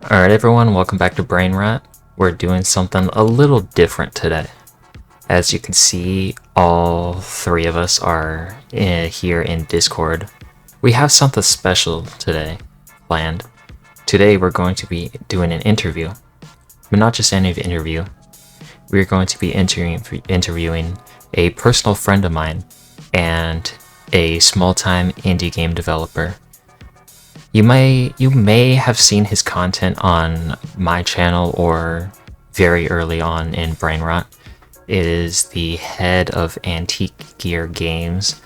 Alright everyone, welcome back to Brain Rot. We're doing something a little different today. As you can see, all three of us are here in Discord. We have something special today planned. Today we're going to be doing an interview. But not just any interview. We're going to be interviewing a personal friend of mine and a small-time indie game developer. You may have seen his content on my channel or very early on in Brain Rot. It is the head of Antique Gear Games,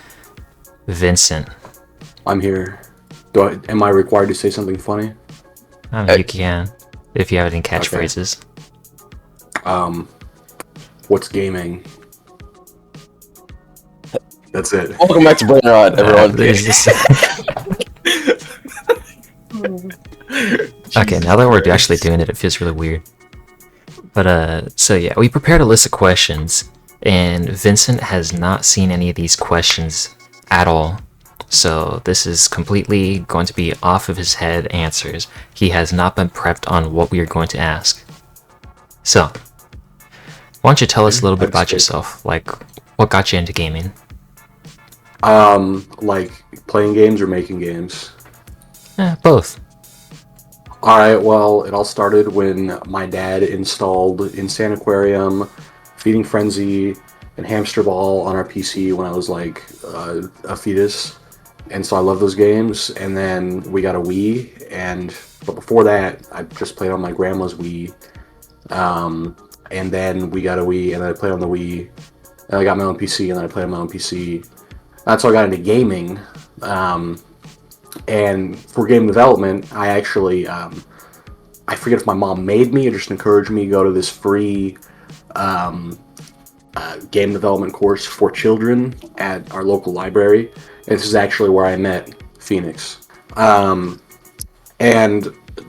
Vincent. I'm here. Am I required to say something funny? You can, if you have any catchphrases. What's gaming? That's it. Welcome back to Brain Rot, everyone. Okay, now that we're actually doing it, it feels really weird. But so yeah, we prepared a list of questions, and Vincent has not seen any of these questions at all. So this is completely going to be off of his head answers. He has not been prepped on what we are going to ask. So, why don't you tell us a little bit about yourself? Like, what got you into gaming? Like playing games or making games? Both. Alright, well, it all started when my dad installed Insane Aquarium, Feeding Frenzy, and Hamster Ball on our PC when I was like a fetus. And so I love those games. And then we got a Wii, but before that, I just played on my grandma's Wii. And then we got a Wii, and then I played on the Wii. And I got my own PC, and then I played on my own PC. That's how I got into gaming. And for game development, I actually, I forget if my mom made me or just encouraged me to go to this free game development course for children at our local library. And this is actually where I met Phoenix. And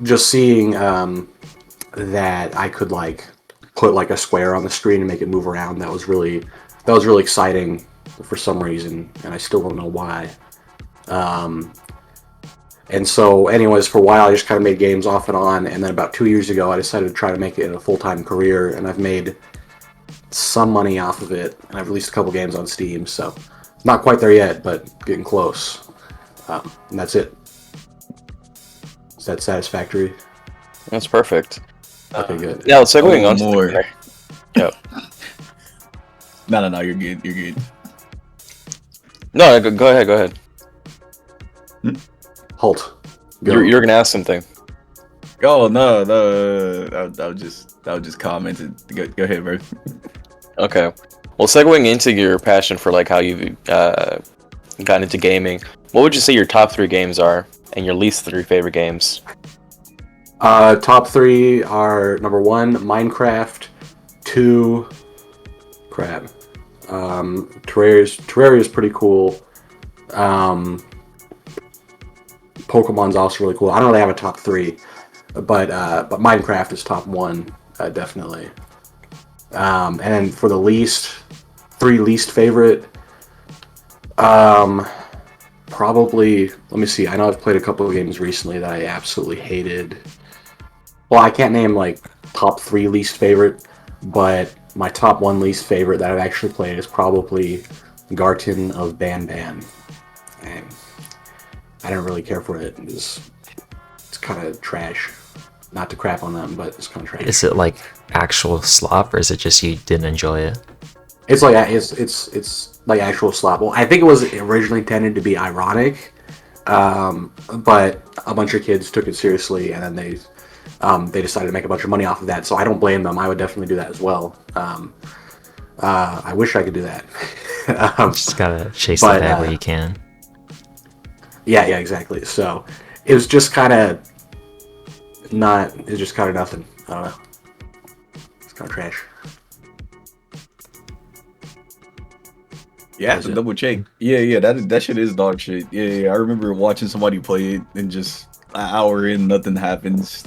just seeing that I could like put like a square on the screen and make it move around, that was really exciting for some reason, and I still don't know why. And so anyways, for a while I just kind of made games off and on, and then about 2 years ago I decided to try to make it a full-time career, and I've made some money off of it, and I've released a couple games on Steam, so not quite there yet, but getting close. And that's it. Is that satisfactory? That's perfect. Okay, good. Yeah, let's segue on more. to Yep. No, you're good. You're good. No, go ahead. Halt. Go. You're gonna ask something. Oh no. I was just commented. Go ahead, bro. Okay. Well, segueing into your passion for like how you've gotten into gaming, what would you say your top 3 games are, and your least 3 favorite games? Top 3 are number 1, Minecraft. 2, crap. Terraria is pretty cool. Pokemon's also really cool. I don't really have a top 3, but Minecraft is top 1, definitely. And then for the least 3 least favorite, probably, let me see. I know I've played a couple of games recently that I absolutely hated. Well, I can't name like top 3 least favorite, but my top 1 least favorite that I've actually played is probably Garten of Banban. And I didn't really care for it. It's kind of trash. Not to crap on them, but it's kind of trash. Is it like actual slop, or is it just you didn't enjoy it? It's like it's like actual slop. Well, I think it was originally intended to be ironic, but a bunch of kids took it seriously, and then they decided to make a bunch of money off of that. So I don't blame them. I would definitely do that as well. I wish I could do that. Just gotta chase the bag where you can. Yeah, exactly. So it was just kind of not. It's just kind of nothing. I don't know. It's kind of trash. Yeah, I have to double check. Yeah. That shit is dog shit. Yeah. I remember watching somebody play it, and just an hour in, nothing happens.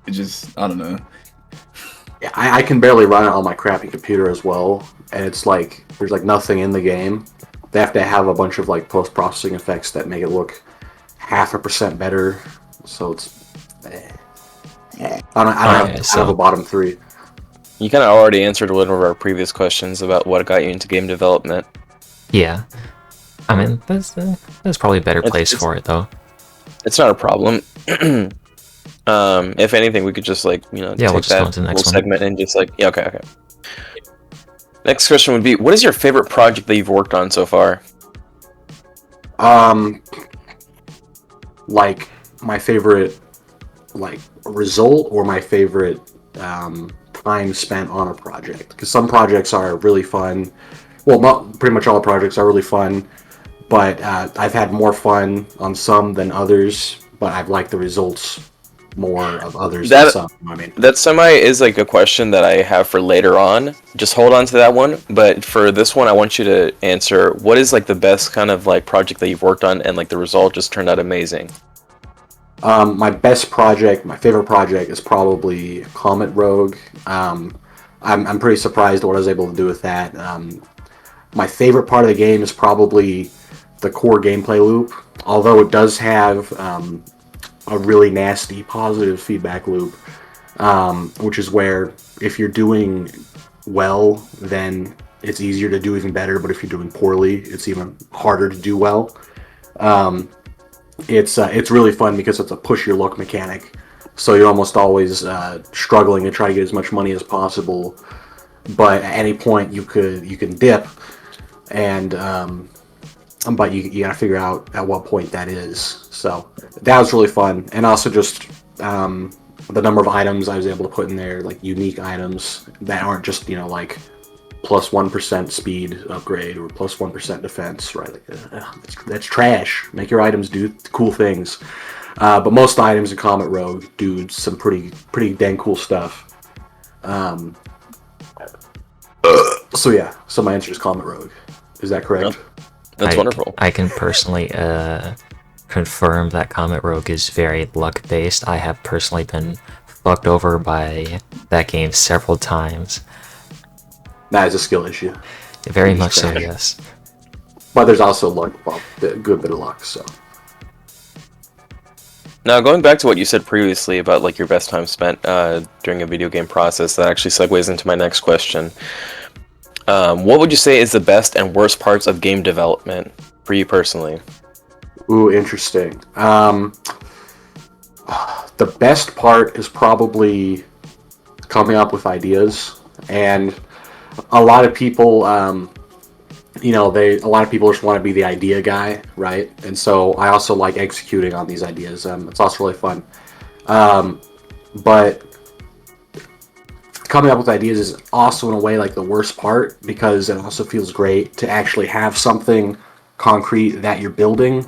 It just, I don't know. Yeah, I can barely run it on my crappy computer as well, and it's like there's like nothing in the game. They have to have a bunch of like post-processing effects that make it look 0.5% better. So it's I don't have a bottom three. You kind of already answered one of our previous questions about what got you into game development. Yeah. I mean, there's probably a better place for it, though. It's not a problem. If anything, we could just take we'll just that go into the next little one. segment and just okay. Next question would be, what is your favorite project that you've worked on so far? Like my favorite result or my favorite time spent on a project, because some projects are really fun. Well, not pretty much all projects are really fun, but I've had more fun on some than others, but I've liked the results more of others than some. I mean, that semi is a question that I have for later on. Just hold on to that one. But for this one, I want you to answer, what is the best kind of project that you've worked on and the result just turned out amazing? My favorite project is probably Comet Rogue. I'm pretty surprised at what I was able to do with that. My favorite part of the game is probably the core gameplay loop, although it does have a really nasty positive feedback loop, which is where if you're doing well, then it's easier to do even better, but if you're doing poorly, it's even harder to do well. It's really fun because it's a push your luck mechanic, so you're almost always struggling to try to get as much money as possible, but at any point you can dip, and but you gotta figure out at what point that is. So that was really fun, and also just the number of items I was able to put in there, unique items that aren't just plus 1% speed upgrade or plus 1% defense, right? That's trash. Make your items do cool things. But most items in Comet Rogue do some pretty dang cool stuff. So yeah, so my answer is Comet Rogue. Is that correct? That's wonderful. I can personally confirm that Comet Rogue is very luck based. I have personally been fucked over by that game several times. That is a skill issue. Very much so, yes. But there's also luck, a good bit of luck. So now, going back to what you said previously about your best time spent during a video game process, that actually segues into my next question. What would you say is the best and worst parts of game development for you personally? Ooh, interesting. The best part is probably coming up with ideas, and a lot of people, a lot of people just want to be the idea guy, right? And so I also like executing on these ideas. It's also really fun. But coming up with ideas is also in a way the worst part, because it also feels great to actually have something concrete that you're building,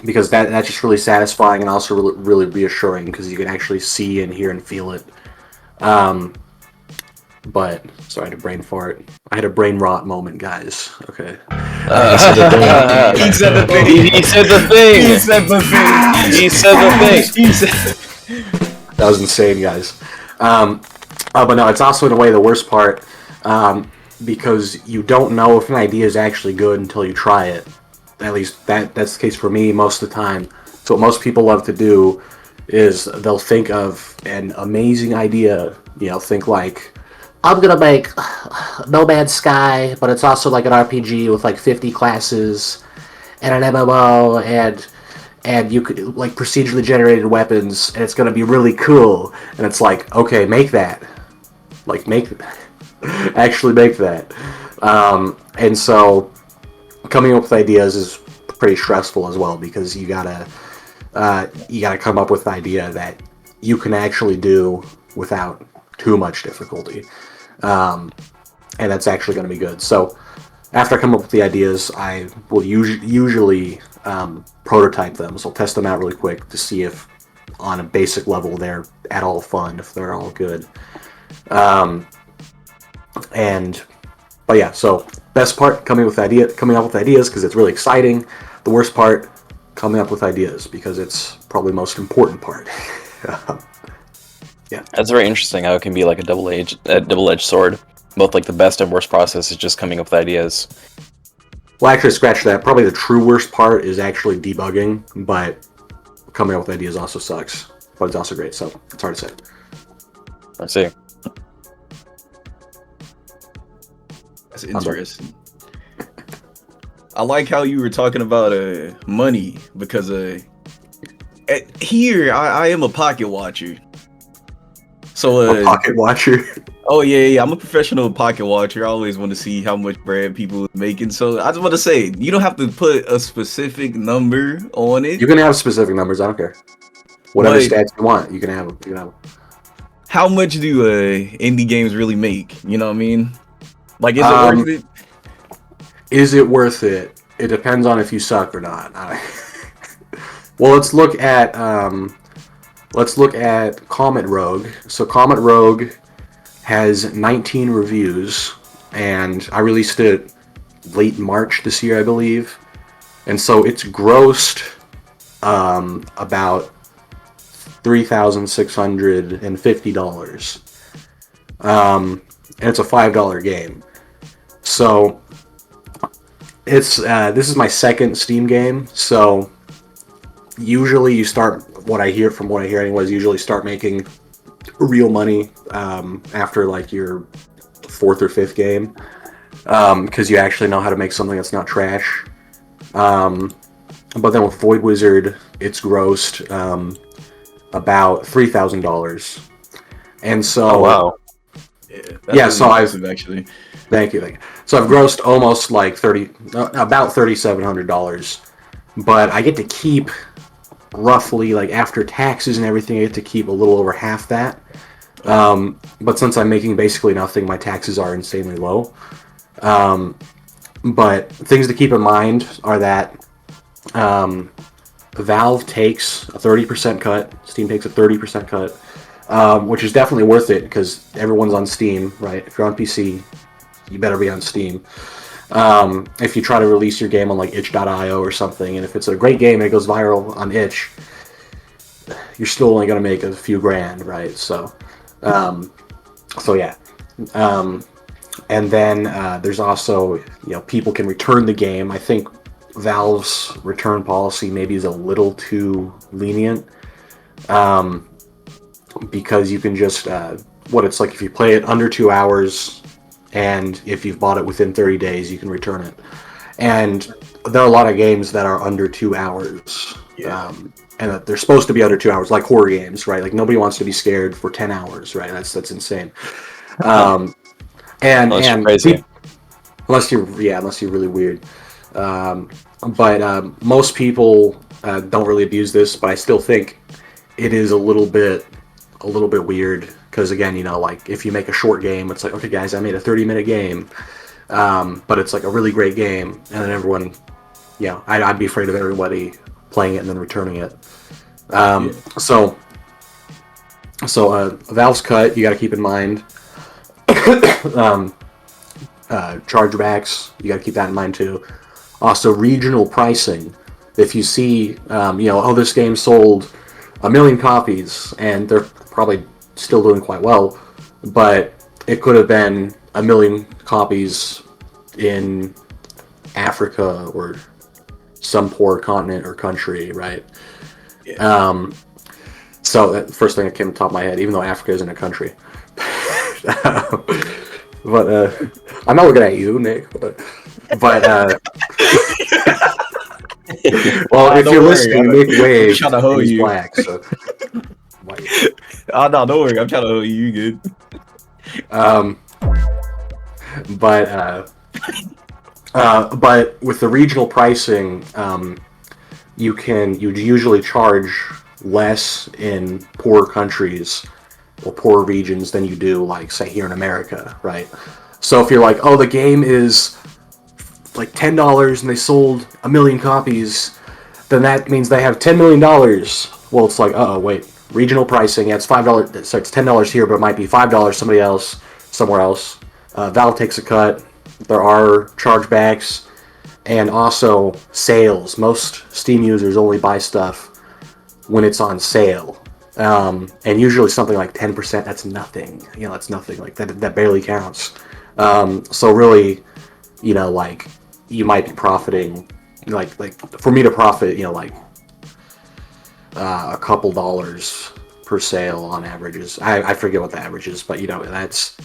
because that's just really satisfying and also really, really reassuring, because you can actually see and hear and feel it. But sorry, I had a brain fart. I had a brain rot moment, guys. Okay. He said the thing. He said the thing. He said the thing. He said the thing. He said. That was insane, guys. But no, it's also in a way the worst part, because you don't know if an idea is actually good until you try it. At least that's the case for me most of the time. So what most people love to do is they'll think of an amazing idea. Think I'm gonna make No Man's Sky, but it's also an RPG with 50 classes and an MMO, and you could procedurally generated weapons, and it's gonna be really cool. And it's okay, make that, actually make that. And so coming up with ideas is pretty stressful as well, because you gotta come up with an idea that you can actually do without too much difficulty. And that's actually going to be good. So after I come up with the ideas, I will usually prototype them. So I'll test them out really quick to see if on a basic level they're at all fun, if they're all good. But yeah, so best part, coming up with ideas, because it's really exciting. The worst part, coming up with ideas, because it's probably the most important part. Yeah, that's very interesting. How it can be a double-edged sword. Both the best and worst process is just coming up with ideas. Well, actually, scratch that. Probably the true worst part is actually debugging, but coming up with ideas also sucks. but it's also great. So it's hard to say. I see. That's interesting. I like how you were talking about money because here I am a pocket watcher. So A pocket watcher. oh yeah, I'm a professional pocket watcher. I always want to see how much bread people are making. So I just want to say, you don't have to put a specific number on it. You can have specific numbers. I don't care. Whatever But stats you want, you can have them. You can have them. how much do indie games really make? You know what I mean? Like, is it worth it? Is it worth it? It depends on if you suck or not. Well, let's look at Comet Rogue. So Comet Rogue has 19 reviews, and I released it late March this year, I believe. And so it's grossed about $3,650. And it's a $5 game. So it's this is my second Steam game. So usually you start, what I hear anyways, usually start making real money after like your fourth or fifth game, because you actually know how to make something that's not trash. But then with Void Wizard, it's grossed about $3,000, and so Oh wow. Yeah, so impressive, actually. Thank you. So I've grossed almost like about $3,700, but I get to keep roughly, like after taxes and everything, I get to keep a little over half that. But since I'm making basically nothing, my taxes are insanely low. But things to keep in mind are that Valve takes a 30% cut, Steam takes a 30% cut, which is definitely worth it because everyone's on Steam, right? If you're on PC, you better be on Steam. If you try to release your game on like itch.io or something, and if it's a great game and it goes viral on itch, you're still only going to make a few grand, right? So yeah. And then there's also, people can return the game. I think Valve's return policy maybe is a little too lenient, because you can just, what it's like if you play it under 2 hours, and if you've bought it within 30 days, you can return it. And there are a lot of games that are under 2 hours. And that they're supposed to be under 2 hours, like horror games, right? Like nobody wants to be scared for 10 hours, right? That's insane. Unless you're crazy. Unless you're really weird. But most people don't really abuse this, but I still think it is a little bit weird, because again, like if you make a short game, it's like, okay guys, I made a 30-minute game, but it's like a really great game, and then everyone, I'd be afraid of everybody playing it and then returning it. So Valve's cut, you got to keep in mind. Chargebacks, you got to keep that in mind too. Also, regional pricing. If you see, this game sold 1 million copies, and they're probably still doing quite well, but it could have been 1 million copies in Africa or some poor continent or country, right? So that first thing that came to the top of my head, even though Africa isn't a country. But I'm not looking at you, Nick. But well, if you're listening, Nick waved. I'm trying to hold he's you. black, so. Oh no, don't worry. I'm trying to hold you. You good? But with the regional pricing, you'd usually charge less in poor countries or poor regions than you do, like, say, here in America, right? So if you're like, oh, the game is like $10 and they sold 1 million copies, then that means they have $10 million. Well, it's like, wait, regional pricing, yeah, it's $5, so it's $10 here, but it might be $5 somewhere else. Valve takes a cut. There are chargebacks, and also sales. Most Steam users only buy stuff when it's on sale. And usually something like 10%, that's nothing. That's nothing. Like, that barely counts. So really, like, you might be profiting, like for me to profit, like, a couple dollars per sale on averages. I forget what the average is, but that's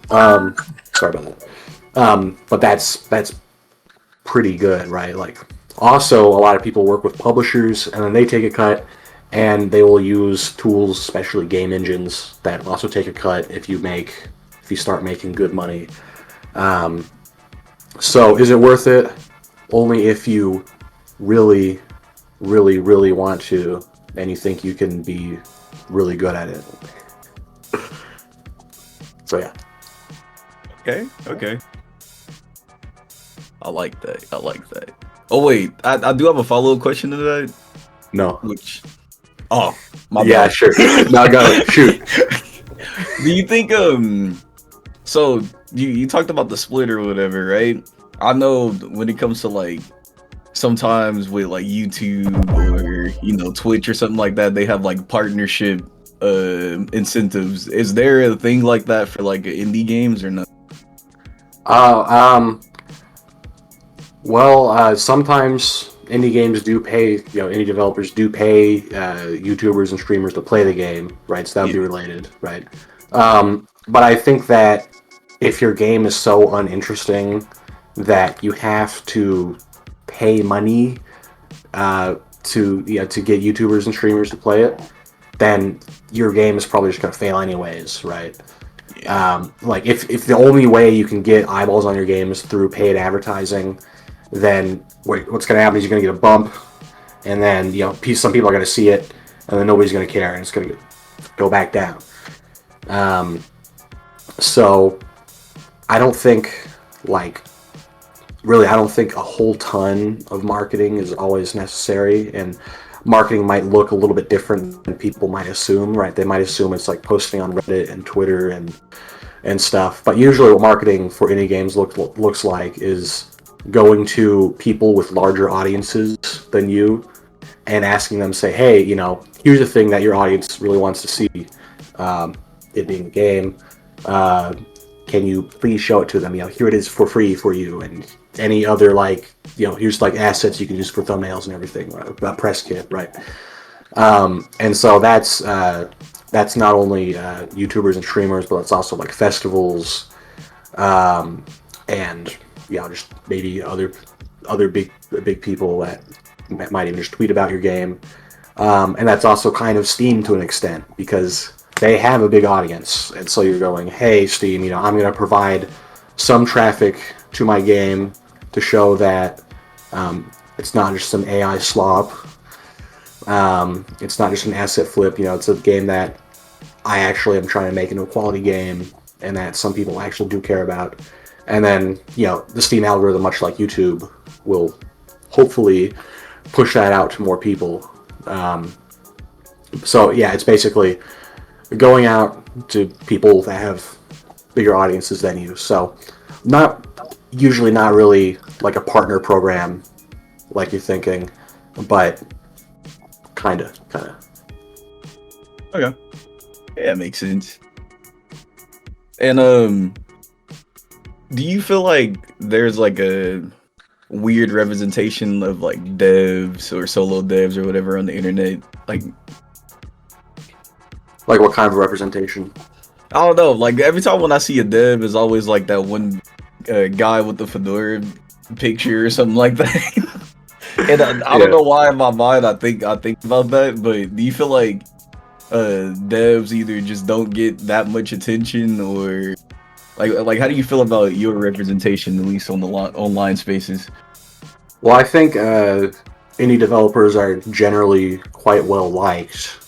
sorry about that. But that's pretty good, right? Like, also a lot of people work with publishers, and then they take a cut, and they will use tools, especially game engines, that also take a cut if you start making good money. So is it worth it? Only if you really, really, really want to, and you think you can be really good at it. So yeah. Okay. I like that. Oh wait, I do have a follow-up question to that. No. Which, oh, my Yeah, bad. sure. Now go. Shoot. Do you think so you talked about the split or whatever, right? I know when it comes to like sometimes with like YouTube or Twitch or something like that, they have like partnership incentives. Is there a thing like that for like indie games or not? Well, sometimes indie games do pay, indie developers do pay YouTubers and streamers to play the game, right? So that would be related, right? But I think that if your game is so uninteresting that you have to pay money to get YouTubers and streamers to play it, then your game is probably just going to fail anyways, right? Like if the only way you can get eyeballs on your game is through paid advertising, then what's going to happen is you're going to get a bump, and then some people are going to see it, and then nobody's going to care, and it's going to go back down. So I don't think I don't think a whole ton of marketing is always necessary, and marketing might look a little bit different than people might assume, right? They might assume it's like posting on Reddit and Twitter and stuff, but usually what marketing for indie games looks like is going to people with larger audiences than you and asking them, say, hey, here's a thing that your audience really wants to see, it being a game. Can you please show it to them? Here it is for free for you, and any other here's like assets you can use for thumbnails and everything, right? A press kit, right? And so that's not only YouTubers and streamers, but it's also like festivals, and just maybe other big people that might even just tweet about your game, and that's also kind of Steam to an extent, because they have a big audience, and so you're going, hey Steam, I'm going to provide some traffic to my game to show that it's not just some AI slop, it's not just an asset flip, it's a game that I actually am trying to make into a quality game, and that some people actually do care about. And then the Steam algorithm, much like YouTube, will hopefully push that out to more people. So yeah, it's basically going out to people that have bigger audiences than you. So usually not really like a partner program like you're thinking, but kinda. Okay. Yeah, makes sense. And do you feel like there's like a weird representation of like devs or solo devs or whatever on the internet? Like what kind of representation? I don't know. Like every time when I see a dev, it's always like that one guy with the fedora picture or something like that. And I don't know why in my mind I think about that. But do you feel like devs either just don't get that much attention, or like how do you feel about your representation, at least on the online spaces? Well, I think indie developers are generally quite well liked.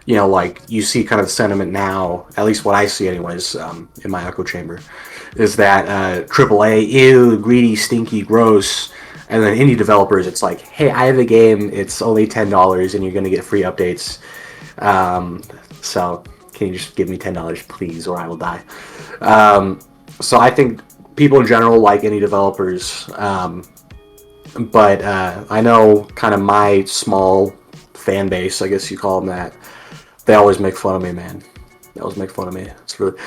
Like you see kind of the sentiment now, at least what I see anyways, in my echo chamber, is that AAA, ew, greedy, stinky, gross. And then indie developers, it's like, hey, I have a game, it's only $10 and you're going to get free updates. So can you just give me $10, please, or I will die. So I think people in general like indie developers. But I know kind of my small fan base, I guess you call them that, they always make fun of me, man. They always make fun of me. It's really...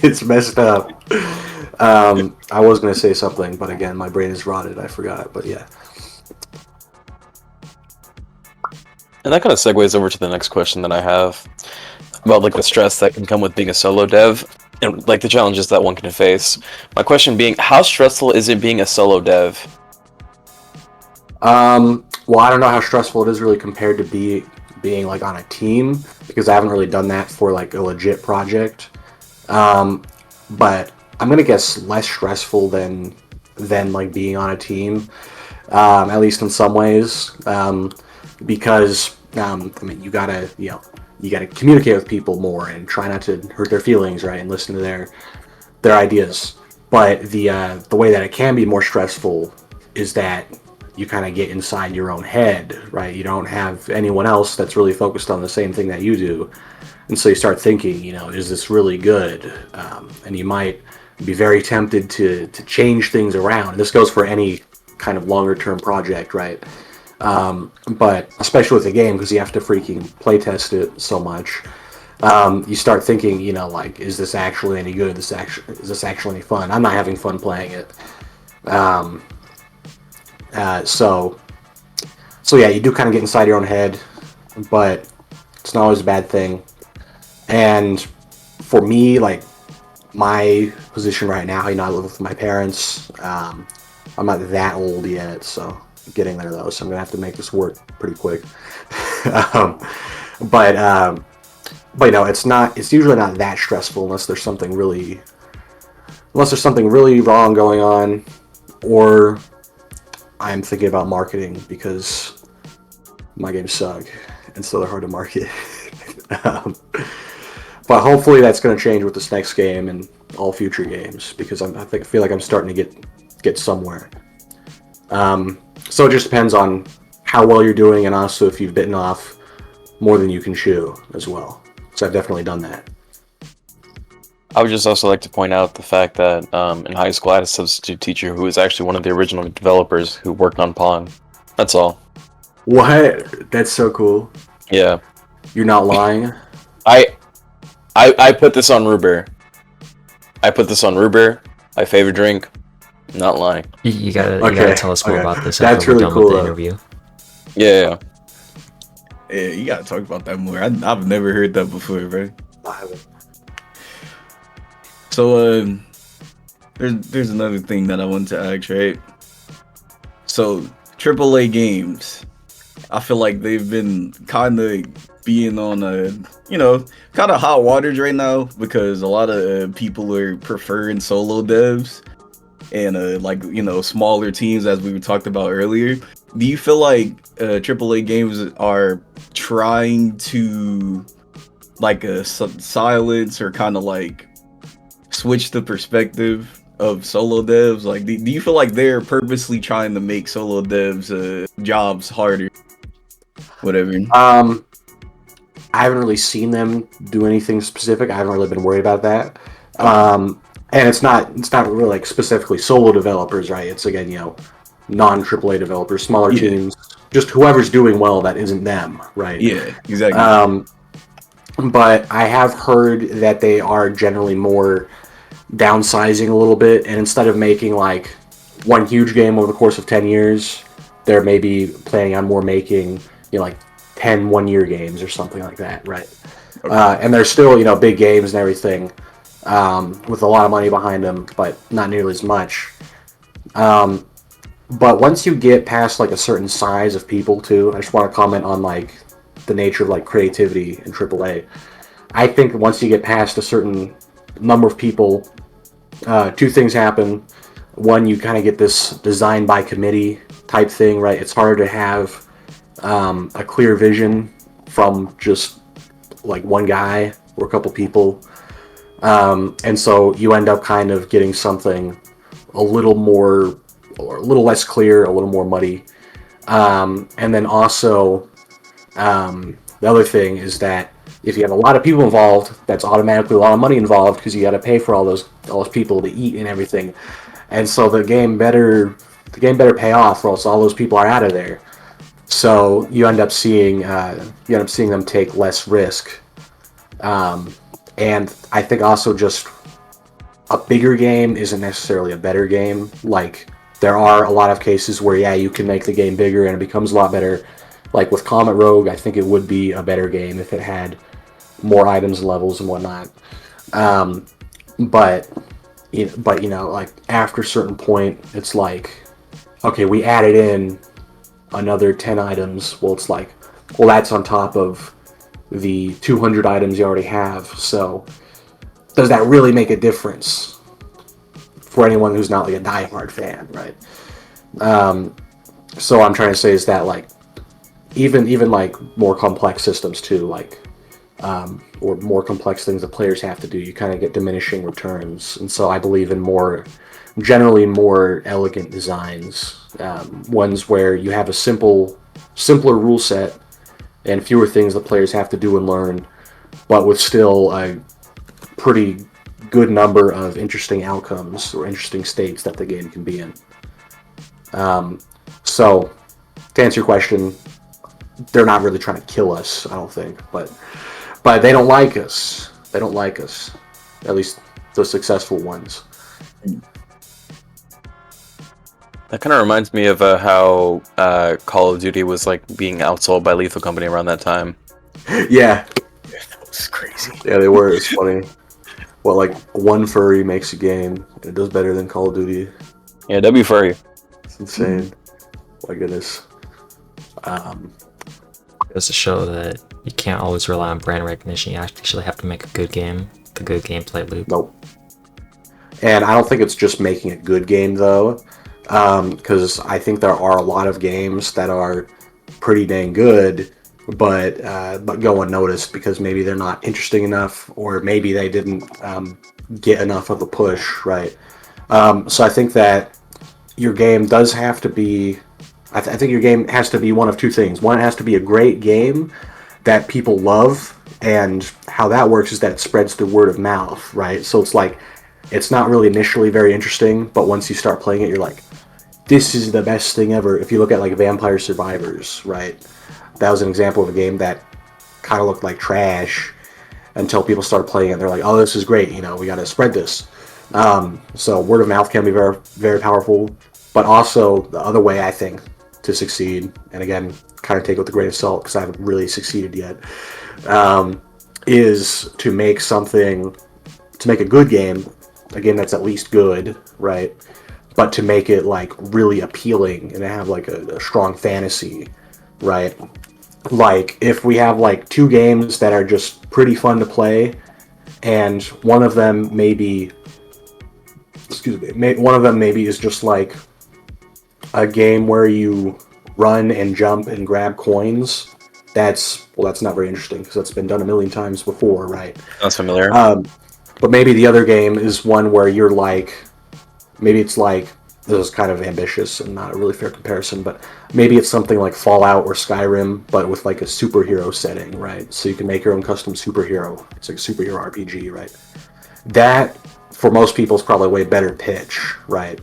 it's messed up. I was going to say something, but again, my brain is rotted. I forgot, but yeah. And that kind of segues over to the next question that I have about like the stress that can come with being a solo dev and like the challenges that one can face. My question being, how stressful is it being a solo dev? Well, I don't know how stressful it is really compared to being like on a team because I haven't really done that for like a legit project. Um, but I'm gonna guess less stressful than like being on a team, at least in some ways, because I mean you gotta communicate with people more and try not to hurt their feelings, right, and listen to their ideas. But the way that it can be more stressful is that you kind of get inside your own head, right? You don't have anyone else that's really focused on the same thing that you do, and so you start thinking, is this really good? And you might be very tempted to change things around. This goes for any kind of longer term project, right? But especially with the game, because you have to freaking playtest it so much, you start thinking, like, is this actually any good? Is this actually any fun? I'm not having fun playing it. Um, so yeah, you do kind of get inside your own head, but it's not always a bad thing. And for me, like my position right now, I live with my parents. I'm not that old yet, so getting there though. So I'm gonna have to make this work pretty quick. um, but it's not. It's usually not that stressful unless there's something really wrong going on, or I'm thinking about marketing because my games suck, and so they're hard to market. um, but hopefully that's going to change with this next game and all future games because I feel like I'm starting to get somewhere. So it just depends on how well you're doing and also if you've bitten off more than you can chew as well. So I've definitely done that. I would just also like to point out the fact that in high school I had a substitute teacher who was actually one of the original developers who worked on Pong. That's all. What? That's so cool. Yeah. You're not lying? I put this on Ruber. My favorite drink. Not lying. You gotta tell us more okay. about this That's after we're really done cool, with the though. interview. Yeah. Yeah, you gotta talk about that more. I've never heard that before, bro. I haven't. So, there's another thing that I want to ask, right? So, AAA games, I feel like they've been kind of being on kind of hot waters right now because a lot of people are preferring solo devs and smaller teams, as we talked about earlier. Do you feel like AAA games are trying to silence or kind of like switch the perspective of solo devs? Like, do you feel like they're purposely trying to make solo devs jobs harder? Whatever. I haven't really seen them do anything specific. I haven't really been worried about that. And it's not really like specifically solo developers, right? It's again, non AAA developers, smaller teams, just whoever's doing well that isn't them, right? Yeah, exactly. But I have heard that they are generally more downsizing a little bit, and instead of making like one huge game over the course of 10 years, they're maybe planning on more making, like 10 one-year games or something like that, right? Okay. And they're still, big games and everything, with a lot of money behind them, but not nearly as much. But once you get past like a certain size of people too, I just want to comment on like the nature of like creativity in AAA. I think once you get past a certain number of people, two things happen. One, you kind of get this design by committee type thing, right? It's harder to have a clear vision from just like one guy or a couple people. And so you end up kind of getting something a little more, or a little less clear, a little more muddy. And then also, the other thing is that if you have a lot of people involved, that's automatically a lot of money involved because you got to pay for all those people to eat and everything. And so the game better pay off, or else all those people are out of there. So you end up seeing them take less risk. And I think also just a bigger game isn't necessarily a better game. Like, there are a lot of cases where, you can make the game bigger and it becomes a lot better. Like with Comet Rogue, I think it would be a better game if it had more items and levels and whatnot. Um, but like after a certain point, it's like, okay, we added in another 10 items. Well, it's like, well, that's on top of the 200 items you already have. So does that really make a difference for anyone who's not like a diehard fan, right? So what I'm trying to say is that like even like more complex systems too, like or more complex things that players have to do, you kind of get diminishing returns. And so I believe in generally more elegant designs, ones where you have a simpler rule set and fewer things that players have to do and learn, but with still a pretty good number of interesting outcomes or interesting states that the game can be in. So, to answer your question, they're not really trying to kill us, I don't think, but they don't like us. They don't like us, at least the successful ones. That kind of reminds me of how Call of Duty was like being outsold by Lethal Company around that time. Yeah, That was crazy. yeah, they were. It's funny. Well, like one furry makes a game, and it does better than Call of Duty. Yeah, W furry. It's insane. My goodness. Goes to show that you can't always rely on brand recognition. You actually have to make a good game, the good gameplay loop. Nope. And I don't think it's just making a good game though, because I think there are a lot of games that are pretty dang good, but go unnoticed because maybe they're not interesting enough, or maybe they didn't get enough of a push, right? So I think that your game does have to be. I think your game has to be one of two things. One, it has to be a great game that people love, and how that works is that it spreads through word of mouth, right? So it's like, it's not really initially very interesting, but once you start playing it, you're like, this is the best thing ever. If you look at like Vampire Survivors, right? That was an example of a game that kind of looked like trash until people started playing it. They're like, oh, this is great. We got to spread this. So word of mouth can be very, very powerful, but also the other way, I think, to succeed, and again, kind of take it with a grain of salt because I haven't really succeeded yet, is to make a good game, a game that's at least good, right? But to make it like really appealing and to have like a strong fantasy, right? Like if we have like two games that are just pretty fun to play, and one of them maybe is just like a game where you run and jump and grab coins, that's not very interesting because that's been done a million times before, right? Sounds familiar. But maybe the other game is one where you're like, maybe it's like, this is kind of ambitious and not a really fair comparison, but maybe it's something like Fallout or Skyrim, but with like a superhero setting, right? So you can make your own custom superhero. It's like a superhero RPG, right? That, for most people, is probably a way better pitch, right?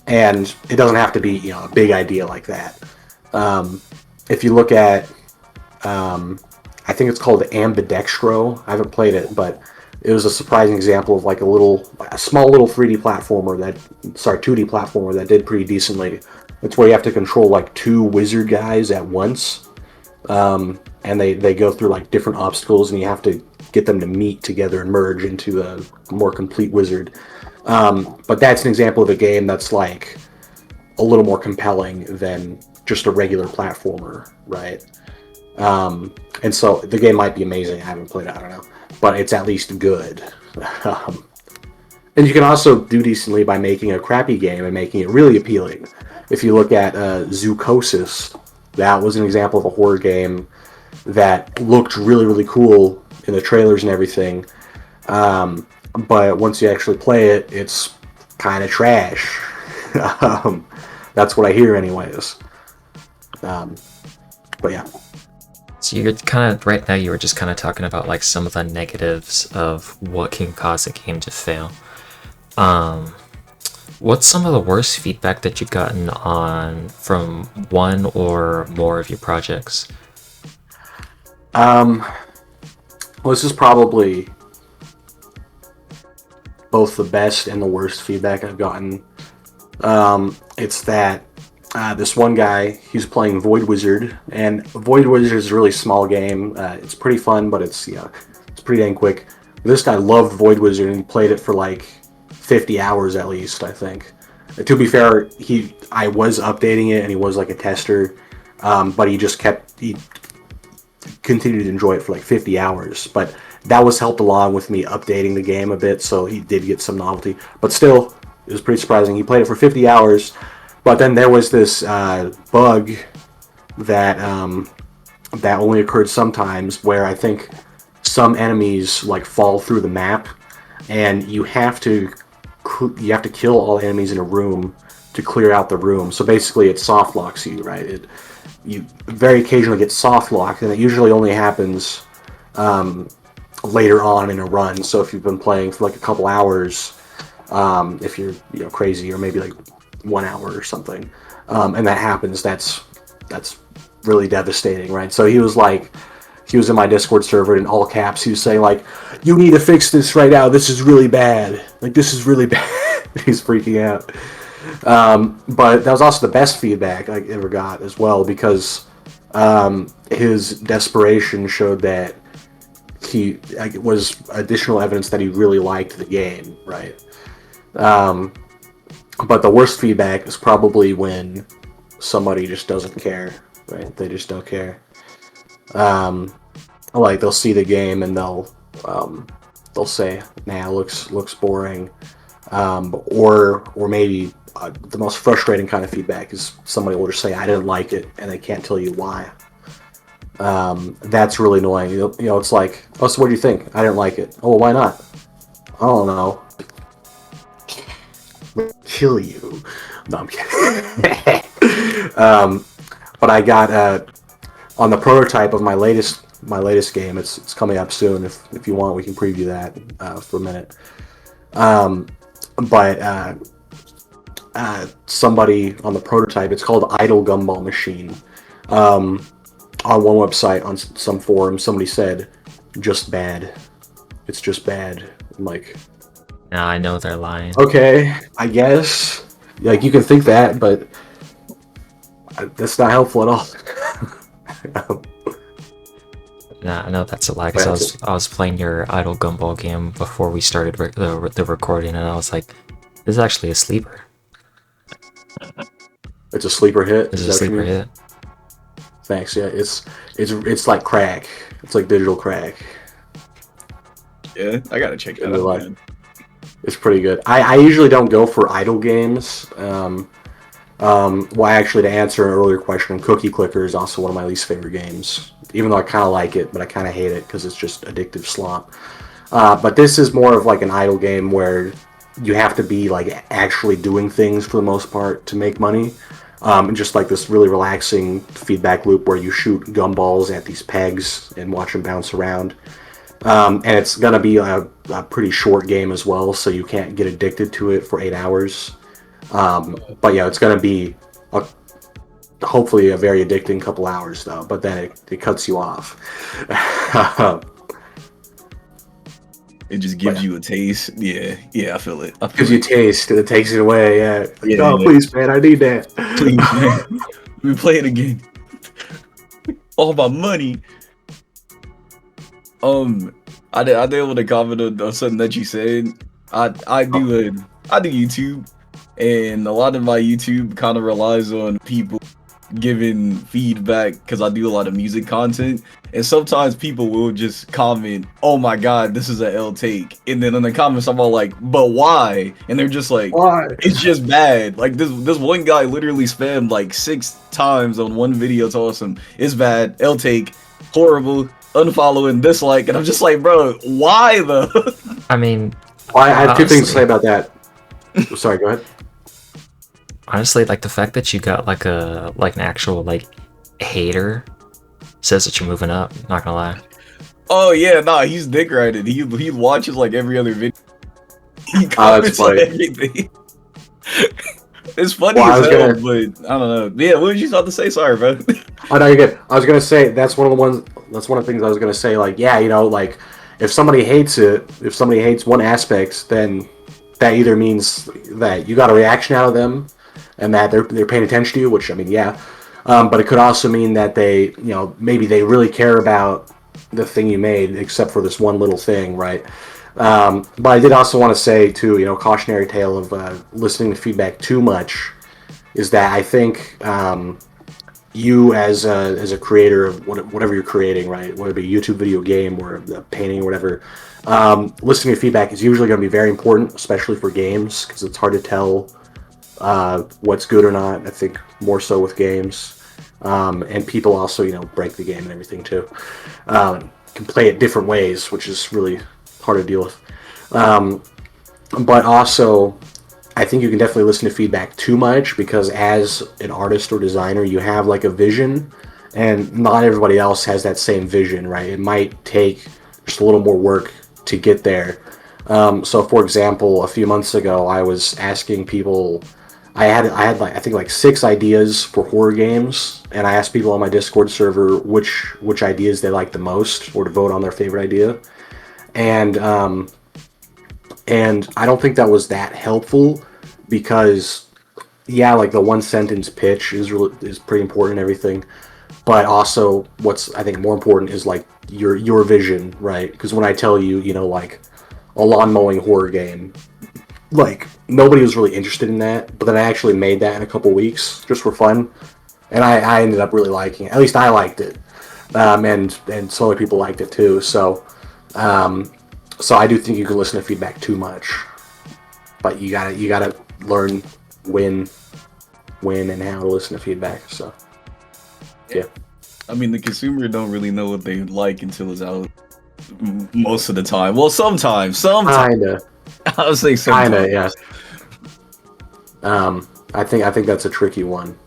And it doesn't have to be, a big idea like that. If you look at, I think it's called Ambidextro. I haven't played it, but it was a surprising example of like a small little 2D platformer that did pretty decently. It's where you have to control like two wizard guys at once, and they go through like different obstacles, and you have to get them to meet together and merge into a more complete wizard. But that's an example of a game that's like a little more compelling than just a regular platformer, right? And so the game might be amazing. I haven't played it, I don't know, but it's at least good. And you can also do decently by making a crappy game and making it really appealing. If you look at Zoocosis, that was an example of a horror game that looked really, really cool in the trailers and everything. But once you actually play it, it's kind of trash. That's what I hear anyways. But yeah. So you're kind of, right now you were just kind of talking about like some of the negatives of what can cause a game to fail. What's some of the worst feedback that you've gotten from one or more of your projects? Well, this is probably both the best and the worst feedback I've gotten. It's that this one guy, he's playing Void Wizard, and Void Wizard is a really small game. It's pretty fun, but it's it's pretty dang quick. This guy loved Void Wizard and he played it for like 50 hours at least, I think. To be fair, I was updating it and he was like a tester, but he continued to enjoy it for like 50 hours. But that was helped along with me updating the game a bit, so he did get some novelty. But still, it was pretty surprising. He played it for 50 hours, but then there was this bug that that only occurred sometimes, where I think some enemies like fall through the map, and you have to kill all enemies in a room to clear out the room. So basically, it soft locks you, right? You very occasionally get soft locked, and it usually only happens later on in a run. So if you've been playing for like a couple hours, if you're crazy, or maybe like 1 hour or something, and that happens, that's really devastating, right? So he was in my Discord server in all caps. He was saying like, "You need to fix this right now. This is really bad. Like, this is really bad." He's freaking out. But that was also the best feedback I ever got as well, because his desperation showed that it was additional evidence that he really liked the game, right? But the worst feedback is probably when somebody just doesn't care, right? They just don't care. Like, they'll see the game and they'll say, "Nah, looks boring," or maybe the most frustrating kind of feedback is somebody will just say, "I didn't like it," and they can't tell you why. That's really annoying. It's like, "Oh, so what do you think?" "I didn't like it." "Oh, well, why not?" "I don't know." Kill you. No, I'm kidding. But I got on the prototype of my latest game. It's coming up soon. If you want, we can preview that for a minute. But somebody on the prototype, it's called Idle Gumball Machine. On one website, on some forum, somebody said, "Just bad. It's just bad." I'm like, Now I know they're lying. okay, I guess. Like, you can think that, but that's not helpful at all. Nah, I know that's a lie, because I was playing your Idle Gumball game before we started the recording, and I was like, "This is actually a sleeper." It's a sleeper hit. This is a sleeper hit. Thanks. Yeah, it's like crack. It's like digital crack. Yeah, I gotta check that out, man. It's pretty good. I usually don't go for idle games. Well, actually, to answer an earlier question, Cookie Clicker is also one of my least favorite games. Even though I kind of like it, but I kind of hate it because it's just addictive slop. But this is more of like an idle game where you have to be like actually doing things for the most part to make money. And just like this really relaxing feedback loop where you shoot gumballs at these pegs and watch them bounce around. And it's going to be a pretty short game as well, so you can't get addicted to it for 8 hours. But yeah, it's going to be hopefully a very addicting couple hours, though. But then it cuts you off. It just gives you a taste. Yeah, I feel it. Gives you a taste, and it takes it away. Yeah. Yeah. Oh, please, man, I need that. Please, man. We play it again. All about money. I did want to comment on something that you said. I do YouTube, and a lot of my YouTube kind of relies on people giving feedback because I do a lot of music content, and sometimes people will just comment, "Oh my god, this is a L take," and then in the comments I'm all like, "But why?" And they're just like, Why? "It's just bad." Like this one guy literally spammed like 6 times on one video to him, "It's bad, L take, horrible, unfollowing, dislike," and I'm just like, bro, why though? I mean, Well, I have two things to honestly- say about that. Sorry, go ahead. honestly, like the fact that you got like an actual like hater says that you're moving up. Not gonna lie. Oh yeah, nah, he's dick riding. He watches like every other video. He that's comments on funny. everything. It's funny Well, I as was hell, gonna- but I don't know. Yeah, what did you about to say? Sorry, bro. Oh no, you're good. I was gonna say that's one of the things I was gonna say. Like, yeah, like if somebody hates it, if somebody hates one aspect, then that either means that you got a reaction out of them, and that they're paying attention to you, which I mean, yeah. But it could also mean that they, maybe they really care about the thing you made, except for this one little thing, right? But I did also want to say, too, cautionary tale of listening to feedback too much is that I think you as a creator of whatever you're creating, right, whether it be a YouTube video game or a painting or whatever, listening to feedback is usually going to be very important, especially for games, because it's hard to tell what's good or not. I think more so with games, and people also break the game and everything too. Can play it different ways, which is really hard to deal with. But also, I think you can definitely listen to feedback too much, because as an artist or designer, you have like a vision, and not everybody else has that same vision, right? It might take just a little more work to get there. So, for example, a few months ago, I was asking people. I had like I think like 6 ideas for horror games, and I asked people on my Discord server which ideas they liked the most, or to vote on their favorite idea. And I don't think that was that helpful, because yeah, like the one sentence pitch is pretty important and everything, but also what's I think more important is like your vision, right? Because when I tell you, like a lawn mowing horror game, like nobody was really interested in that, but then I actually made that in a couple weeks just for fun, and I ended up really liking it. At least I liked it, and so many people liked it too. So I do think you can listen to feedback too much, but you gotta learn when and how to listen to feedback. So yeah. I mean, the consumer don't really know what they like until it's out most of the time. Well, sometimes. Kinda. I would say sometimes. Kinda, yeah. I think that's a tricky one.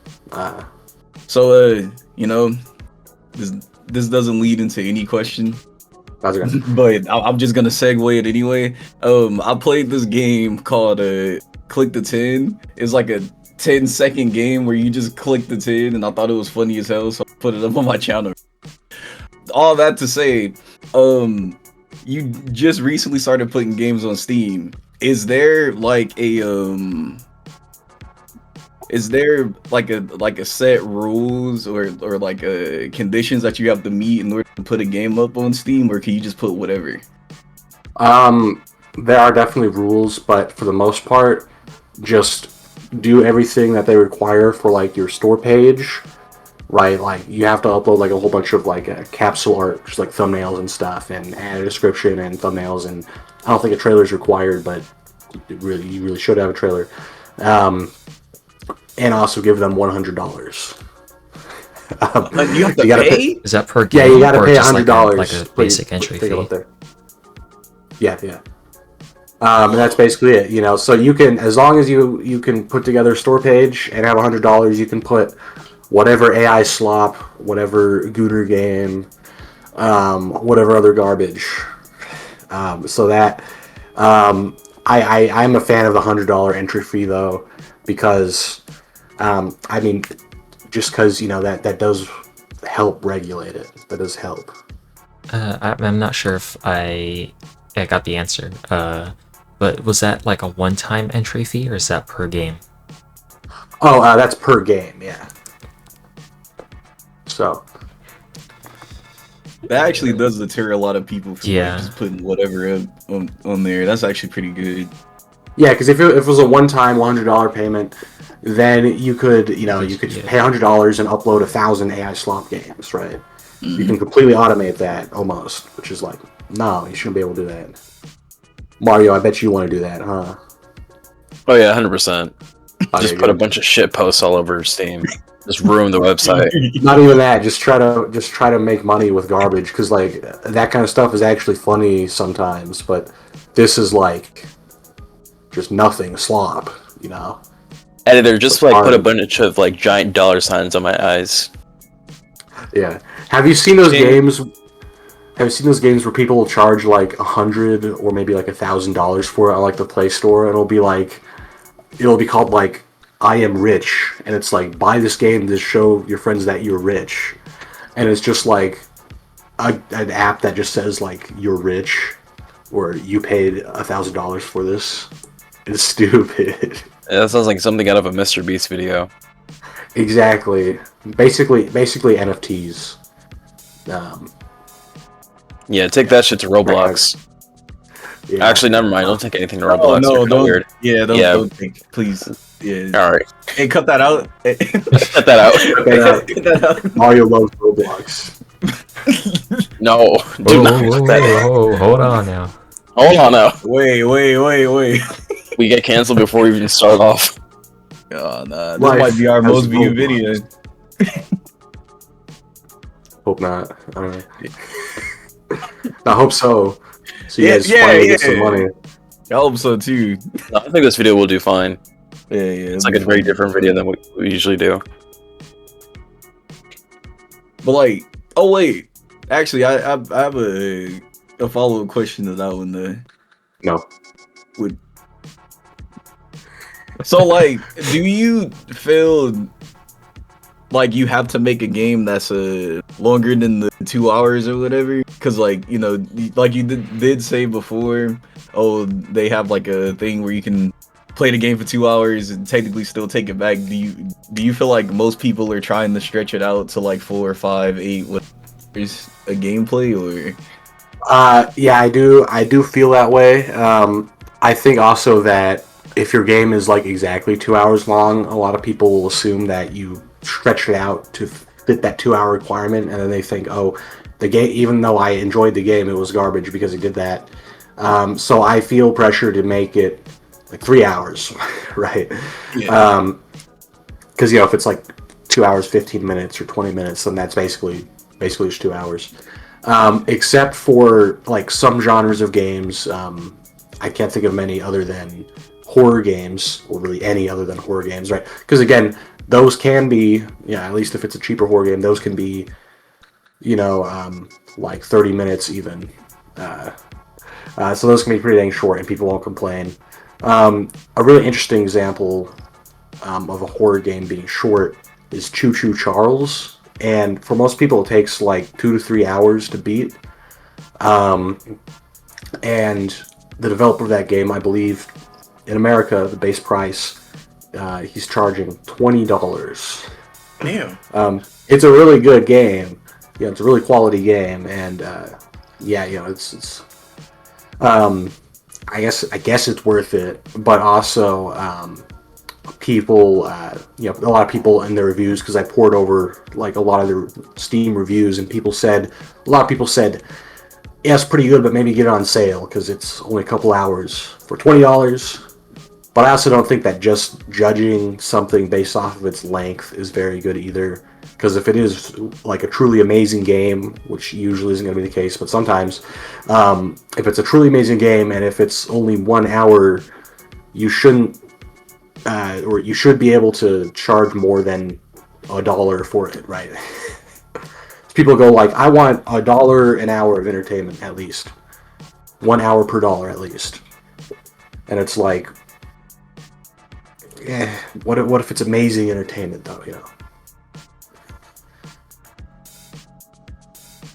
So, this doesn't lead into any question, How's it going? but I'm just gonna segue it anyway. I played this game called Click the 10. It's like a 10-second game where you just click the 10, and I thought it was funny as hell, so I put it up on my channel. All that to say, you just recently started putting games on Steam. Is there like a set rules or like conditions that you have to meet in order to put a game up on Steam, or can you just put whatever? There are definitely rules, but for the most part, just do everything that they require for like your store page, right? Like you have to upload like a whole bunch of like capsule art, just like thumbnails and stuff, and add a description and thumbnails. And I don't think a trailer is required, but you really should have a trailer. And also give them $100. You have to pay? Is that per game? Yeah, you gotta or pay just $100. like a basic entry Take it fee? up there. Yeah. And that's basically it. So you can, as long as you can put together a store page and have $100, you can put whatever AI slop, whatever Gooter game, whatever other garbage. So that I'm a fan of the $100 entry fee though, because I mean, just because that does help regulate it. That does help. I'm not sure if I got the answer. But was that like a one-time entry fee, or is that per game? Oh, that's per game, yeah. So That actually does deter a lot of people from Yeah. just putting whatever on there. That's actually pretty good. yeah, because if it was a one-time $100 payment, then you could pay $100 and upload 1,000 AI slop games, right? Mm-hmm. You can completely automate that almost, which is like, no, you shouldn't be able to do that. Mario, I bet you want to do that, huh? Oh yeah, 100%. Oh, Just yeah, put a good. bunch of shit posts all over Steam. Just ruin the website. Not even that. Just try to make money with garbage, because like that kind of stuff is actually funny sometimes, but this is like just nothing slop, Editor, just It's like put a hard. bunch of like giant dollar signs on my eyes. Yeah. Have you seen those Shame. games? Have you seen those games where people will charge like $100 or maybe like $1,000 for it on like the Play Store, and it'll be called like I Am Rich, and it's like, buy this game to show your friends that you're rich, and it's just like an app that just says like you're rich, or you paid $1,000 for this. It's stupid. That sounds like something out of a Mr. Beast video. Exactly. Basically NFTs. Um, Yeah, take that shit to Roblox. yeah. Actually, never mind. Don't take anything to Oh Roblox. no, They're kinda don't. weird. Yeah, don't. Yeah. Don't think, please. Yeah. All right, Hey, cut that out. cut that out. Cut that out. Mario loves Roblox. No, do Whoa, not whoa, cut that. whoa, whoa, hold on now. Hold on now. Wait. We get canceled before we even start off. Oh nah, this Life might be our has most viewed Roblox. video. Hope not. I don't know. I hope so. So you Yeah, guys yeah, finally get yeah. some money. I hope so too. No, I think this video will do fine. Yeah. It's like a very different video than what we usually do. But like, oh wait, actually, I have a follow up question to that one. No. Would so like, do you feel like you have to make a game that's longer than the 2 hours or whatever? Because like like you did say before, oh they have like a thing where you can play the game for 2 hours and technically still take it back. Do you feel like most people are trying to stretch it out to like 4 or 5, 8 hours a gameplay or? Yeah, I do feel that way. I think also that if your game is like exactly 2 hours long, a lot of people will assume that you stretch it out to fit that 2 hour requirement, and then they think, oh, the game. Even though I enjoyed the game, it was garbage because it did that. So I feel pressure to make it like 3 hours, right? Yeah. Because if it's like 2 hours, 15 minutes, or 20 minutes, then that's basically just 2 hours. Except for like some genres of games, I can't think of many other than horror games, or really any other than horror games, right? Because again, those can be, at least if it's a cheaper horror game, those can be, like 30 minutes even. So those can be pretty dang short, and people won't complain. A really interesting example of a horror game being short is Choo Choo Charles, and for most people it takes like 2 to 3 hours to beat. And the developer of that game, I believe, in America, the base price, he's charging $20. Damn. It's a really good game. It's a really quality game, and it's. I guess it's worth it, but also people, a lot of people in their reviews, because I poured over like a lot of the Steam reviews, and a lot of people said, yeah, it's pretty good, but maybe get it on sale because it's only a couple hours for $20. But I also don't think that just judging something based off of its length is very good either. Because if it is like a truly amazing game, which usually isn't going to be the case, but sometimes, if it's a truly amazing game and if it's only 1 hour, you shouldn't, or you should be able to charge more than $1 for it, right? People go like, I want $1 an hour of entertainment at least, 1 hour per dollar at least, and it's like, what if it's amazing entertainment though?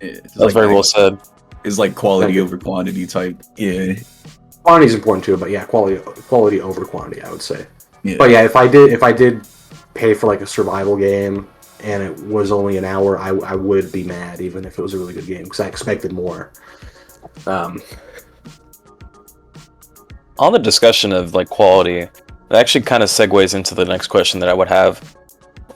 It's That's very well said. It's like quality over quantity type. Yeah. Quantity is important too, but quality over quantity, I would say. Yeah. But yeah, if I did pay for like a survival game and it was only an hour, I would be mad even if it was a really good game because I expected more. On the discussion of like quality, it actually kind of segues into the next question that I would have.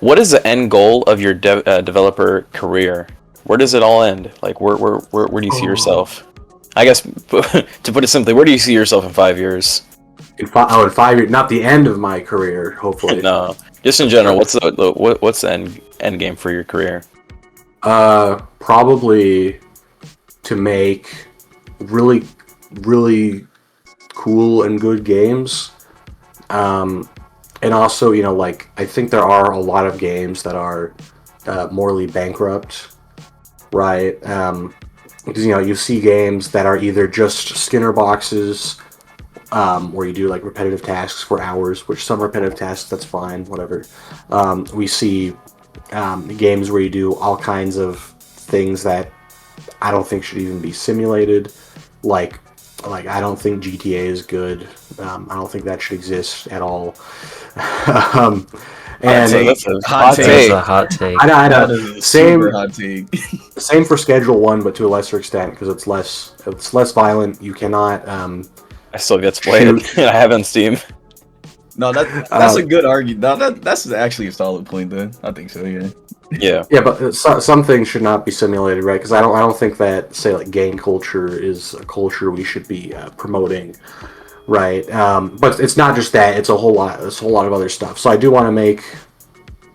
What is the end goal of your developer career? Where does it all end? Like, where do you see yourself? I guess, to put it simply, where do you see yourself in 5 years? In 5 years, not the end of my career, hopefully. No, just in general. What's the end game for your career? Probably to make really, really cool and good games. And also, like, I think there are a lot of games that are morally bankrupt, right? Because, you see games that are either just Skinner boxes, where you do, like, repetitive tasks for hours, which some repetitive tasks, that's fine, whatever. We see games where you do all kinds of things that I don't think should even be simulated, like Like, I don't think GTA is good. I don't think that should exist at all. um, and That's a Hot hot take. That's take. a hot take. I That know. is a Same, super hot take. same for Schedule One, but to a lesser extent because it's less violent. You cannot I still get to play it. I have it on Steam. No, that's a good argument. No, that's actually a solid point. Then I think so. Yeah. Yeah. Yeah, but some things should not be simulated, right? Because I don't think that, say, like gang culture is a culture we should be promoting, right? But it's not just that; it's a whole lot. It's a whole lot of other stuff. So I do want to make,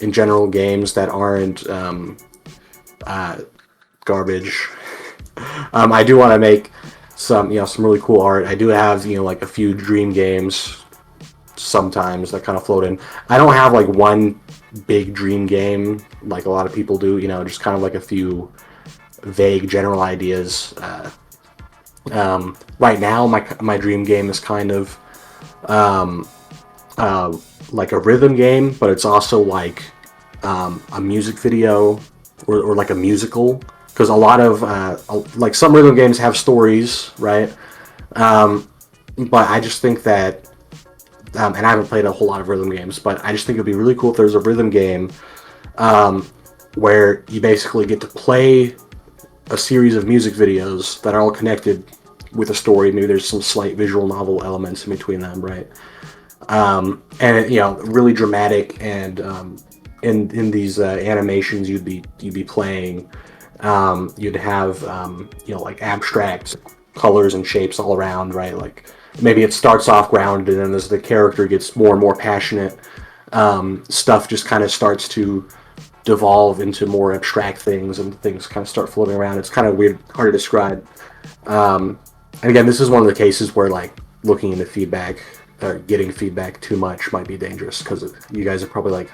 in general, games that aren't garbage. I do want to make some really cool art. I do have like a few dream games sometimes that kind of float in. I don't have like one big dream game like a lot of people do, just kind of like a few vague general ideas. Right now, my dream game is kind of like a rhythm game, but it's also like a music video or like a musical. Because a lot of like some rhythm games have stories, right? But I just think that and I haven't played a whole lot of rhythm games, but I just think it'd be really cool if there's a rhythm game where you basically get to play a series of music videos that are all connected with a story. Maybe there's some slight visual novel elements in between them, right? And really dramatic, and in these animations you'd be playing. You'd have like abstract colors and shapes all around, right? Like maybe it starts off grounded, and then as the character gets more and more passionate, stuff just kind of starts to devolve into more abstract things, and things kind of start floating around. It's kind of weird, hard to describe. And again, this is one of the cases where like looking into feedback or getting feedback too much might be dangerous, because you guys are probably like,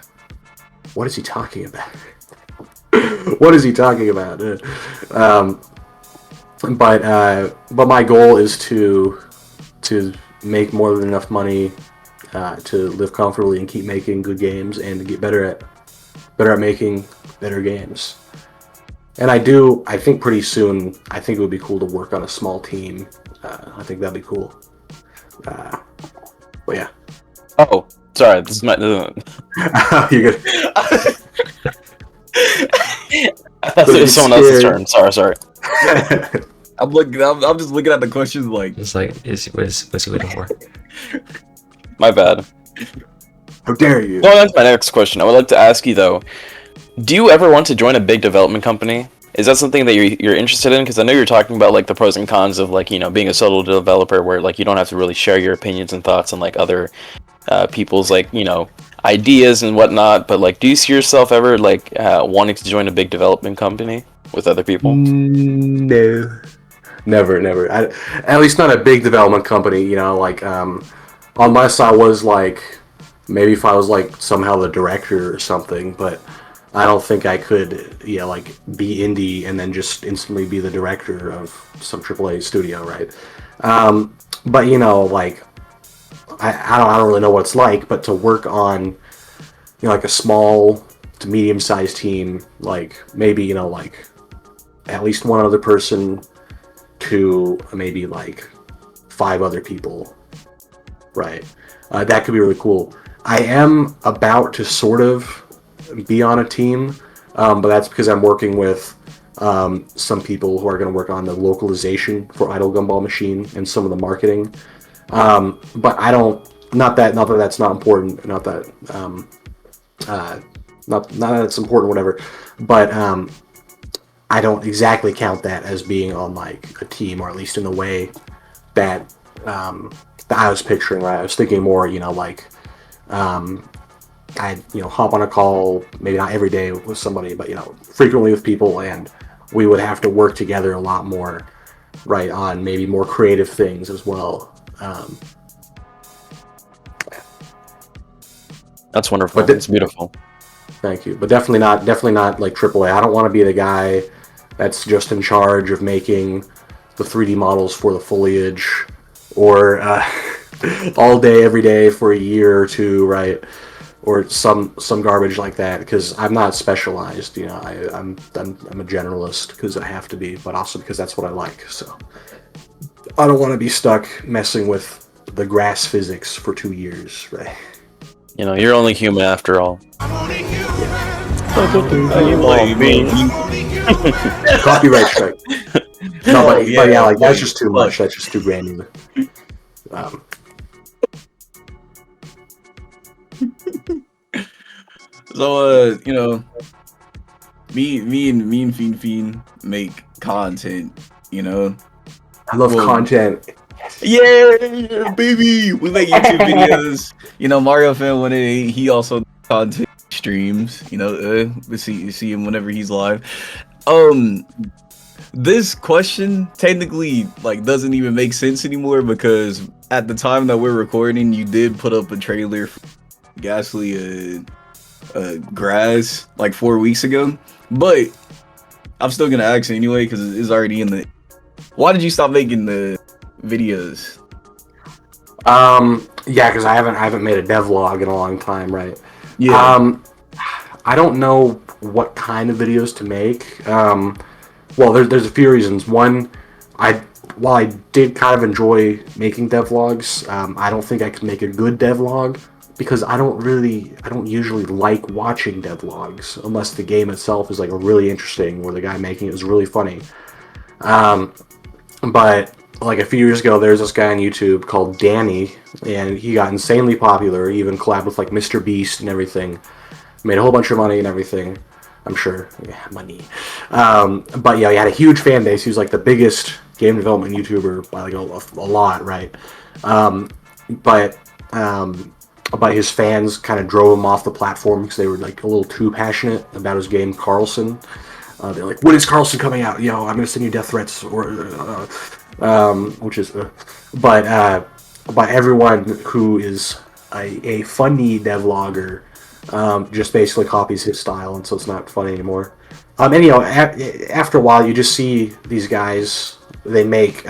what is he talking about? What is he talking about? But my goal is to make more than enough money to live comfortably and keep making good games, and to get better at making better games. And I think pretty soon, I think it would be cool to work on a small team. I think that'd be cool. But yeah. Oh, sorry. This is my. You're good. I thought it was someone else's turn. Sorry. I'm just looking at the questions like. It's like, what's he waiting for? My bad. How dare you? Well, that's my next question. I would like to ask you though. Do you ever want to join a big development company? Is that something that you're interested in? Because I know you're talking about like the pros and cons of like being a solo developer, where like you don't have to really share your opinions and thoughts on like other people's like ideas and whatnot. But like, do you see yourself ever like wanting to join a big development company with other people? No, never. At least not a big development company. Like unless I was like, maybe if I was like somehow the director or something, but I don't think I could, like be indie and then just instantly be the director of some AAA studio, right? But like I don't really know what it's like, but to work on like a small to medium-sized team, like maybe like at least one other person to maybe like 5 other people, right? That could be really cool. I am about to sort of be on a team, but that's because I'm working with some people who are going to work on the localization for Idle Gumball Machine and some of the marketing. But I don't. Not that that's not important. Not that not that it's important. Whatever. But I don't exactly count that as being on like a team, or at least in the way that that I was picturing. Right. I was thinking more. Like. I'd hop on a call, maybe not every day with somebody, but frequently with people, and we would have to work together a lot more, right, on maybe more creative things as well. That's wonderful. It's beautiful. Thank you, but definitely not like AAA. I don't want to be the guy that's just in charge of making the 3D models for the foliage, or all day every day for a year or two, right? Or some garbage like that, because I'm not specialized. I'm a generalist because I have to be, but also because that's what I like. So I don't want to be stuck messing with the grass physics for 2 years, right? You know, you're only human after all. Copyright strike. No, but yeah, like that's just too much. That's just too granular. So you know, me and Fiend make content. You know, I love content. Yeah, baby, we make YouTube videos. You know, Mario Fan 188. He also content streams. You know, we see him whenever he's live. This question technically like doesn't even make sense anymore because at the time that we're recording, you did put up a trailer for Ghastly Grass like 4 weeks ago. But I'm still gonna ask anyway because it's already in the. Why did you stop making the videos? Yeah, because I haven't made a devlog in a long time, right? Yeah. I don't know what kind of videos to make. Well, there's a few reasons. One, while I did kind of enjoy making devlogs, I don't think I could make a good devlog because I don't usually like watching devlogs unless the game itself is like really interesting or the guy making it is really funny. But like a few years ago, there's this guy on YouTube called Danny, and he got insanely popular. He even collabed with like Mr. Beast and everything. Made a whole bunch of money and everything. I'm sure, yeah, money. But yeah, he had a huge fan base. He was like the biggest game development YouTuber by like a lot, right? But his fans kind of drove him off the platform because they were like a little too passionate about his game Carlson. They're like, "When is Carlson coming out? You know, I'm gonna send you death threats," or which is, but everyone who is a funny devlogger just basically copies his style, and so it's not funny anymore. And you know, after a while, you just see these guys. They make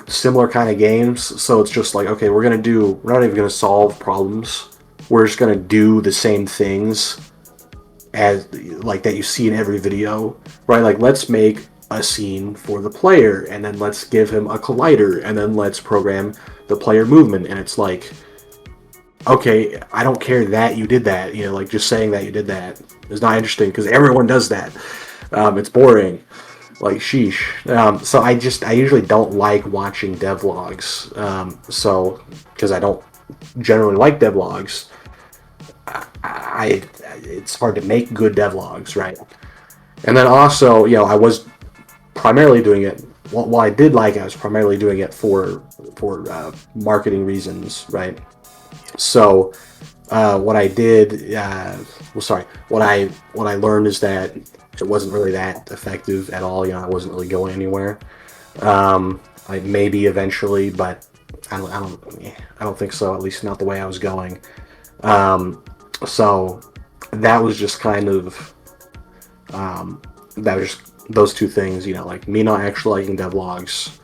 similar kind of games, so it's just like, okay, we're not even gonna solve problems. We're just gonna do the same things as like that you see in every video, right? Like, let's make a scene for the player, and then let's give him a collider, and then let's program the player movement. And it's like, okay, I don't care that you did that. You know, like just saying that you did that is not interesting because everyone does that. It's boring. Like, sheesh. So I usually don't like watching devlogs. So because I don't generally like devlogs, it's hard to make good devlogs, right? And then also, you know, I was primarily doing it. While I did like it, I was primarily doing it for marketing reasons, right? So what I did, what I learned is that it wasn't really that effective at all. You know, I wasn't really going anywhere. I maybe eventually, but I don't think so. At least not the way I was going. So that was just kind of that was just those two things. You know, like me not actually liking devlogs,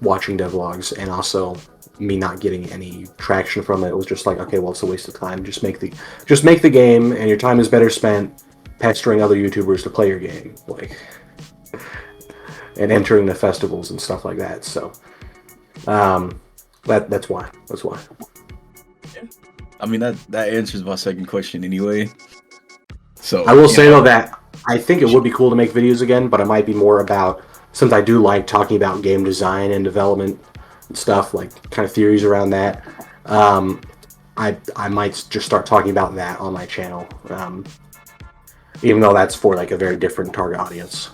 watching devlogs, and also me not getting any traction from it. It was just like, okay, well, it's a waste of time. Just make the game, and your time is better spent pestering other YouTubers to play your game, like, and entering the festivals and stuff like that. So, that's why. Yeah. I mean, that answers my second question anyway. So I will say though that I think it would be cool to make videos again, but it might be more about, since I do like talking about game design and development and stuff, like kind of theories around that. I might just start talking about that on my channel, even though that's for like a very different target audience.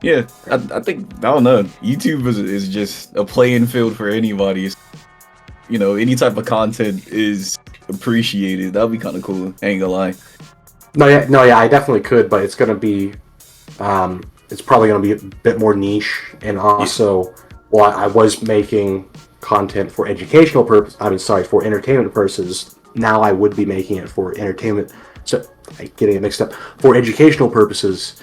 Yeah, I think, I don't know. YouTube is just a playing field for anybody. You know, any type of content is appreciated. That'd be kind of cool. Ain't gonna lie. No, yeah, I definitely could, but it's gonna be, it's probably gonna be a bit more niche, and also, well, I was making content for educational purpose. For entertainment purposes. Now I would be making it for entertainment. So, I'm getting it mixed up, for educational purposes,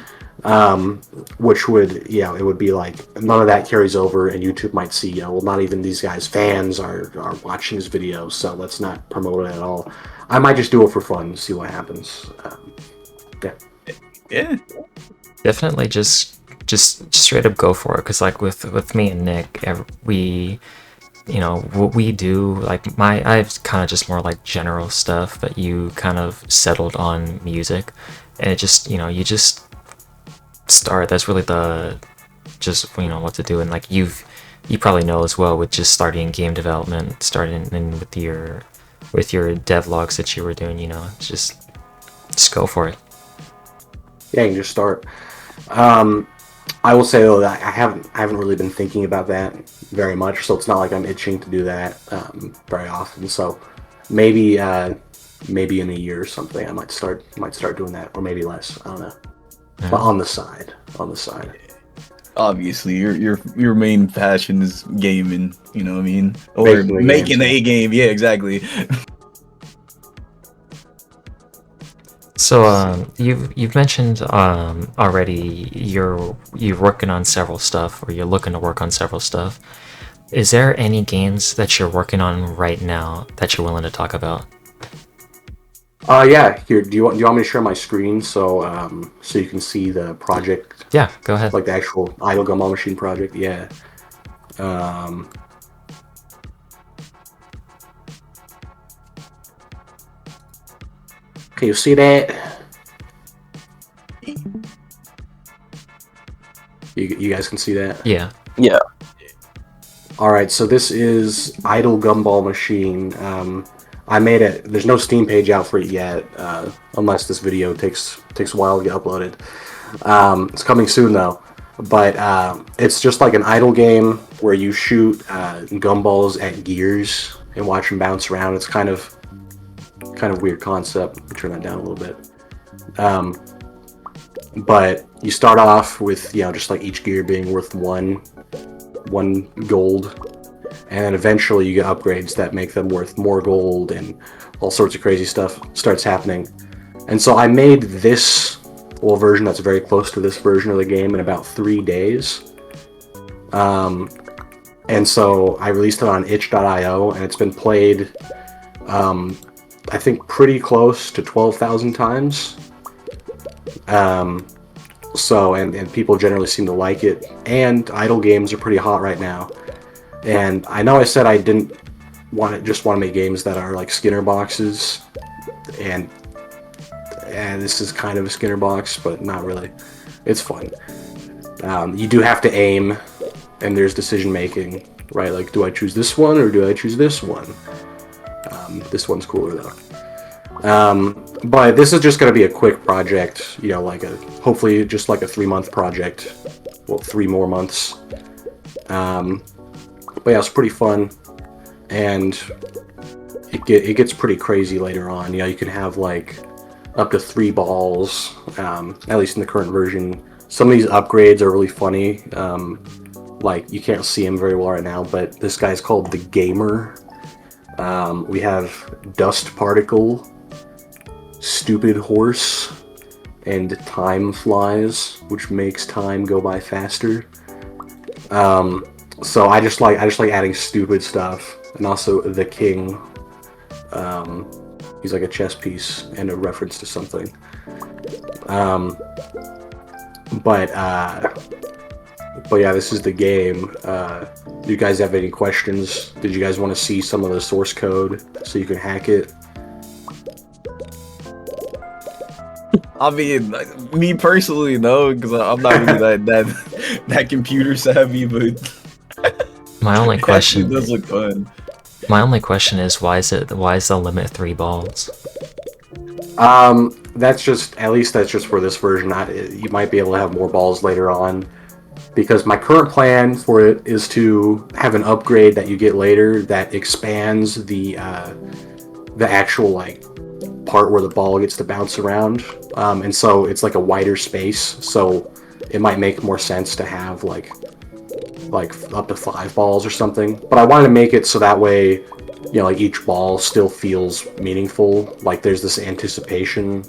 which would, yeah, it would be like none of that carries over, and YouTube might see, you know, well, not even these guys' fans are watching this video, so let's not promote it at all. I might just do it for fun, see what happens. Yeah. Definitely just just straight up go for it. Because like with me and Nick, we, what we do, like I've kind of just more like general stuff, but you kind of settled on music, and it just, you just start. That's really the just what to do, and like you probably know as well with just starting game development, starting in with your devlogs that you were doing, just go for it. Yeah, you can just start. I will say though that I haven't really been thinking about that very much, so it's not like I'm itching to do that very often. So maybe in a year or something, I might start doing that, or maybe less. I don't know. But on the side. Obviously, your main passion is gaming. You know what I mean? Or making a game. Yeah, exactly. So you've mentioned already you're working on several stuff, or you're looking to work on several stuff. Is there any games that you're working on right now that you're willing to talk about? Yeah. Here, do you want me to share my screen so you can see the project? Yeah, go ahead. Like the actual Idle Gumball Machine project. Yeah. Can you see that? You guys can see that? Yeah. Yeah. Alright, so this is Idle Gumball Machine. I made it. There's no Steam page out for it yet, unless this video takes a while to get uploaded. It's coming soon though. But it's just like an idle game where you shoot gumballs at gears and watch them bounce around. It's kind of weird concept. Let me turn that down a little bit. But you start off with just like each gear being worth one gold, and then eventually you get upgrades that make them worth more gold, and all sorts of crazy stuff starts happening. And so I made this version that's very close to this version of the game in about 3 days. And so I released it on itch.io, and it's been played I think pretty close to 12,000 times. So and people generally seem to like it, and idle games are pretty hot right now. And I know I said I didn't want to make games that are like Skinner boxes, and this is kind of a Skinner box, but not really. It's fun. You do have to aim, and there's decision making, right? Like, do I choose this one or do I choose this one? This one's cooler though. But this is just going to be a quick project, hopefully just like a 3-month project. Well, 3 more months. But yeah, it's pretty fun, and it gets pretty crazy later on. You can have like up to 3 balls, at least in the current version. Some of these upgrades are really funny. Like, you can't see him very well right now, but this guy's called the Gamer. We have Dust Particle, Stupid Horse, and Time Flies, which makes time go by faster. So I just like adding stupid stuff, and also the King. He's like a chess piece and a reference to something. But yeah, this is the game. Do you guys have any questions? Did you guys want to see some of the source code so you can hack it? I mean, me personally, no, because I'm not really that computer savvy, but my only question does look fun. My only question is why is the limit 3 balls? That's just for this version. You might be able to have more balls later on, because my current plan for it is to have an upgrade that you get later that expands the actual like part where the ball gets to bounce around, and so it's like a wider space. So it might make more sense to have like up to 5 balls or something. But I wanted to make it so that way, like each ball still feels meaningful. Like there's this anticipation,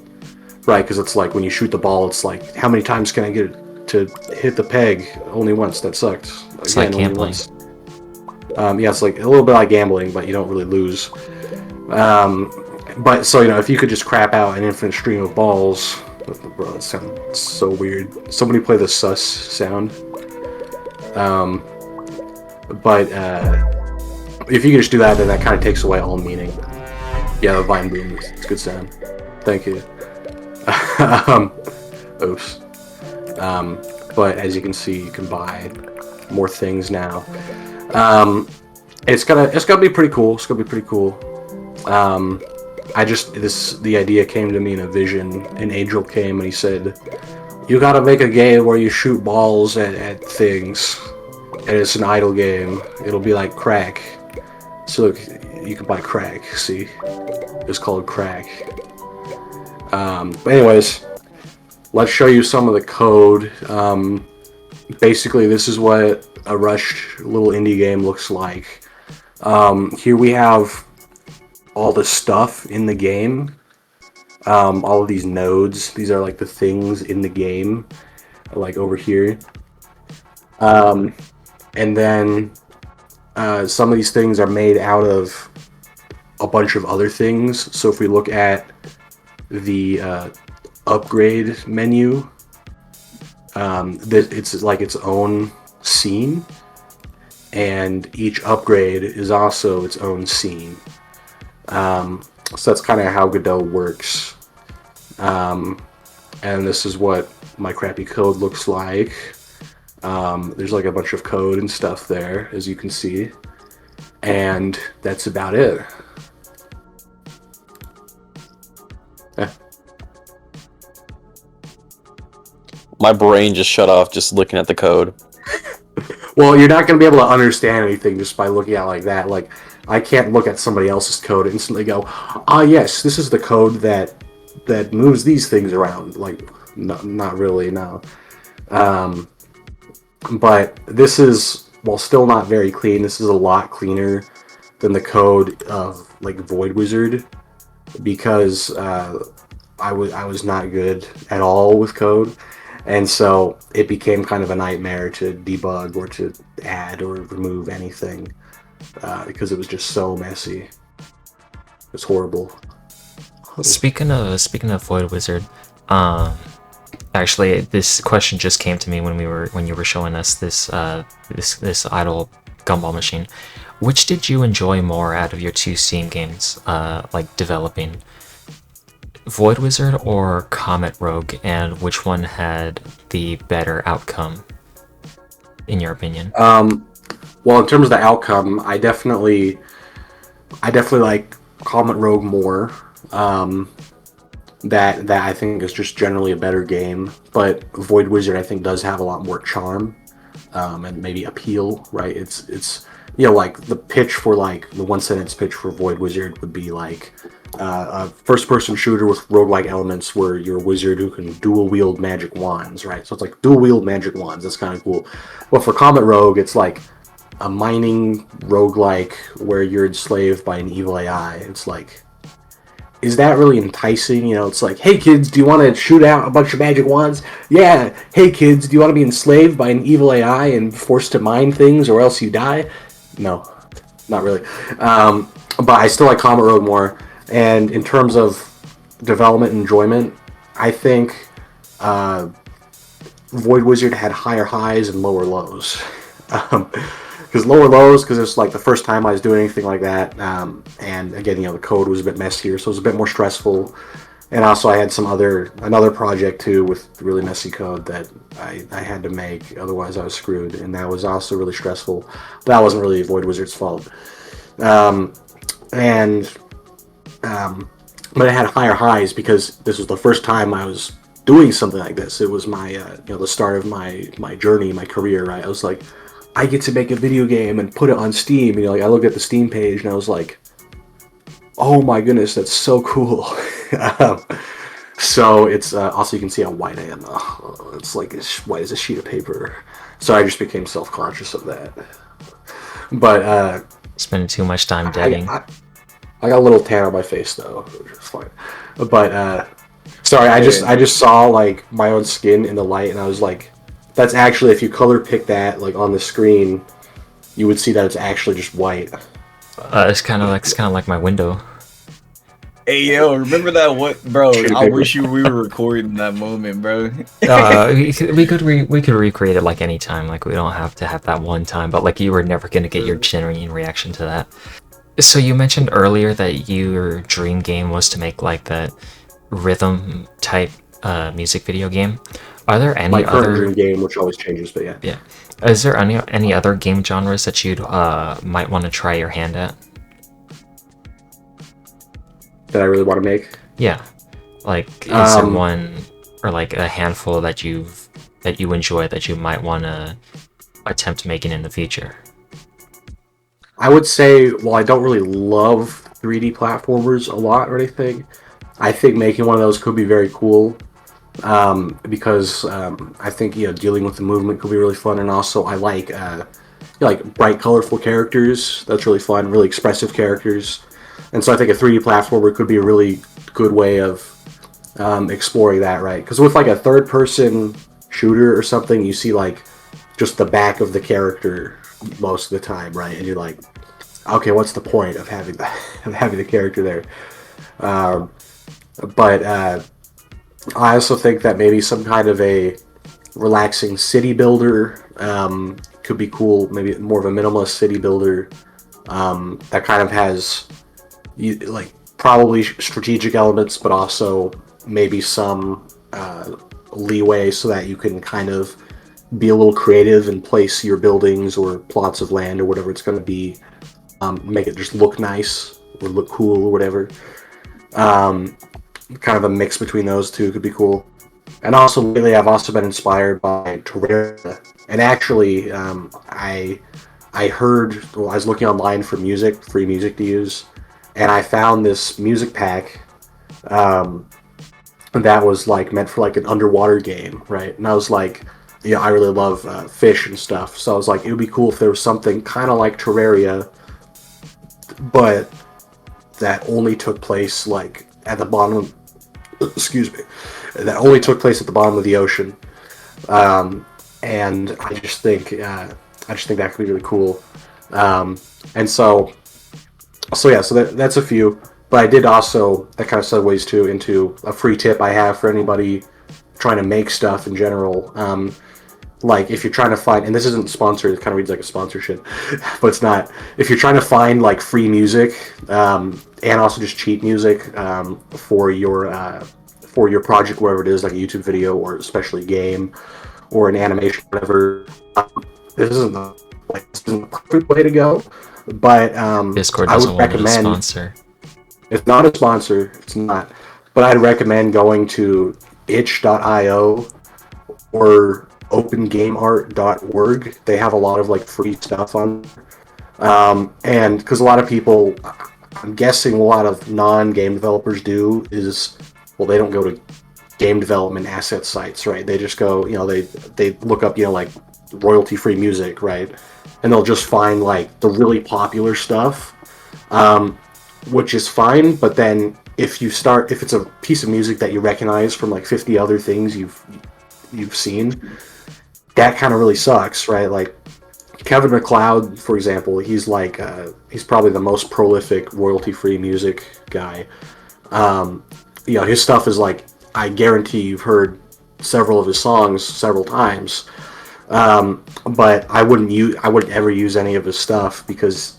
right? Because it's like when you shoot the ball, it's like, how many times can I get it to hit the peg? Only once. That sucked. It's like gambling. Yeah, it's like a little bit like gambling, but you don't really lose. But so if you could just crap out an infinite stream of balls, Bro, it sounds so weird. Somebody play the sus sound. But if you can just do that, then that kind of takes away all meaning. Yeah, the vine boom. It's a good sound. Thank you. Oops. But as you can see, you can buy more things now. It's gonna be pretty cool. It's gonna be pretty cool. The idea came to me in a vision. An angel came and he said, "You gotta make a game where you shoot balls at things, and it's an idle game. It'll be like crack. So look, you can buy crack. See, it's called crack." But anyways, let's show you some of the code. Basically, this is what a Rush little indie game looks like. Here we have all the stuff in the game. All of these nodes. These are like the things in the game, like over here. And then some of these things are made out of a bunch of other things. So if we look at the upgrade menu, it's like its own scene, and each upgrade is also its own scene. So that's kind of how Godot works. And this is what my crappy code looks like. There's like a bunch of code and stuff there, as you can see. And that's about it. My brain just shut off just looking at the code. Well, you're not going to be able to understand anything just by looking at it like that. Like, I can't look at somebody else's code and instantly go, "Ah, yes, this is the code that moves these things around." Like, no, not really, no. But this is, while still not very clean, this is a lot cleaner than the code of like Void Wizard, because I was not good at all with code. And so it became kind of a nightmare to debug or to add or remove anything, because it was just so messy. It's horrible. Speaking of Void Wizard, actually, this question just came to me when you were showing us this idle gumball machine. Which did you enjoy more out of your two Steam games, like developing? Void Wizard or Comet Rogue, and which one had the better outcome, in your opinion? Well, in terms of the outcome, I definitely like Comet Rogue more. That I think is just generally a better game, but Void Wizard I think does have a lot more charm, and maybe appeal. Right? It's like the pitch for like the one sentence pitch for Void Wizard would be like a first-person shooter with roguelike elements where you're a wizard who can dual-wield magic wands, right? So it's like dual-wield magic wands. That's kind of cool. But for Comet Rogue, it's like a mining roguelike where you're enslaved by an evil AI. It's like, is that really enticing? It's like, hey kids, do you want to shoot out a bunch of magic wands? Yeah. Hey kids, do you want to be enslaved by an evil AI and forced to mine things or else you die? No, not really. But I still like Comet Rogue more. And in terms of development and enjoyment, I think Void Wizard had higher highs and lower lows. Because it's like the first time I was doing anything like that. And again, the code was a bit messier, so it was a bit more stressful. And also I had another project too with really messy code that I had to make, otherwise I was screwed. And that was also really stressful. But that wasn't really Void Wizard's fault. But it had higher highs because this was the first time I was doing something like this. It was my, the start of my journey, my career, right? I was like, I get to make a video game and put it on Steam. I looked at the Steam page and I was like, oh my goodness, that's so cool. So it's, also you can see how white I am. It's like as white as a sheet of paper. So I just became self-conscious of that. But, Spending too much time deading. I got a little tan on my face though, which is fine. But sorry, I just saw like my own skin in the light, and I was like, that's actually, if you color pick that like on the screen, you would see that it's actually just white. It's kind of like my window. Hey yo, remember that what, bro? Shitty I paper. wish we were recording that moment, bro. We could recreate it like any time. Like we don't have to have that one time, but like you were never gonna get your genuine reaction to that. So you mentioned earlier that your dream game was to make like that rhythm type music video game. Are there any My current other dream game, which always changes, but yeah. yeah? Is there any other game genres that you'd might want to try your hand at? That I really want to make. Yeah, like is there one or like a handful that you enjoy that you might want to attempt making in the future? I would say, well, I don't really love 3D platformers a lot or anything. I think making one of those could be very cool, because I think dealing with the movement could be really fun, and also I like like bright, colorful characters. That's really fun, really expressive characters, and so I think a 3D platformer could be a really good way of exploring that, right? Because with like a third-person shooter or something, you see like just the back of the character most of the time, right? And you're like, okay, what's the point of having the character there? Um, but I also think that maybe some kind of a relaxing city builder could be cool. Maybe more of a minimalist city builder that kind of has like probably strategic elements, but also maybe some leeway so that you can kind of be a little creative and place your buildings or plots of land or whatever it's going to be, make it just look nice or look cool or whatever. Kind of a mix between those two could be cool. And also lately, I've also been inspired by Terraria. And actually, I heard, well, I was looking online for music, free music to use, and I found this music pack that was like meant for like an underwater game, right? And I was like, yeah, I really love fish and stuff, so I was like, it would be cool if there was something kind of like Terraria, but that only took place like at the bottom of, excuse me, that only took place at the bottom of the ocean. And I just think that could be really cool. And so yeah, so that's a few. But I did also, that kind of segues too into a free tip I have for anybody trying to make stuff in general. Like if you're trying to find, and this isn't sponsored, it kind of reads like a sponsorship, but it's not. If you're trying to find like free music, and also just cheap music for your project, wherever it is, like a YouTube video or especially a game or an animation, whatever. This isn't the perfect way to go, but Discord I doesn't would want to recommend. sponsor. It's not a sponsor. It's not, but I'd recommend going to itch.io or opengameart.org. They have a lot of like free stuff on, and because a lot of people, I'm guessing a lot of non-game developers do is, well, they don't go to game development asset sites, right? They just go, they look up, like royalty-free music, right? And they'll just find like the really popular stuff, which is fine. But then if it's a piece of music that you recognize from like 50 other things you've seen, that kind of really sucks, right? Like Kevin MacLeod, for example, he's probably the most prolific royalty-free music guy. His stuff is like, I guarantee you've heard several of his songs several times. But I wouldn't ever use any of his stuff because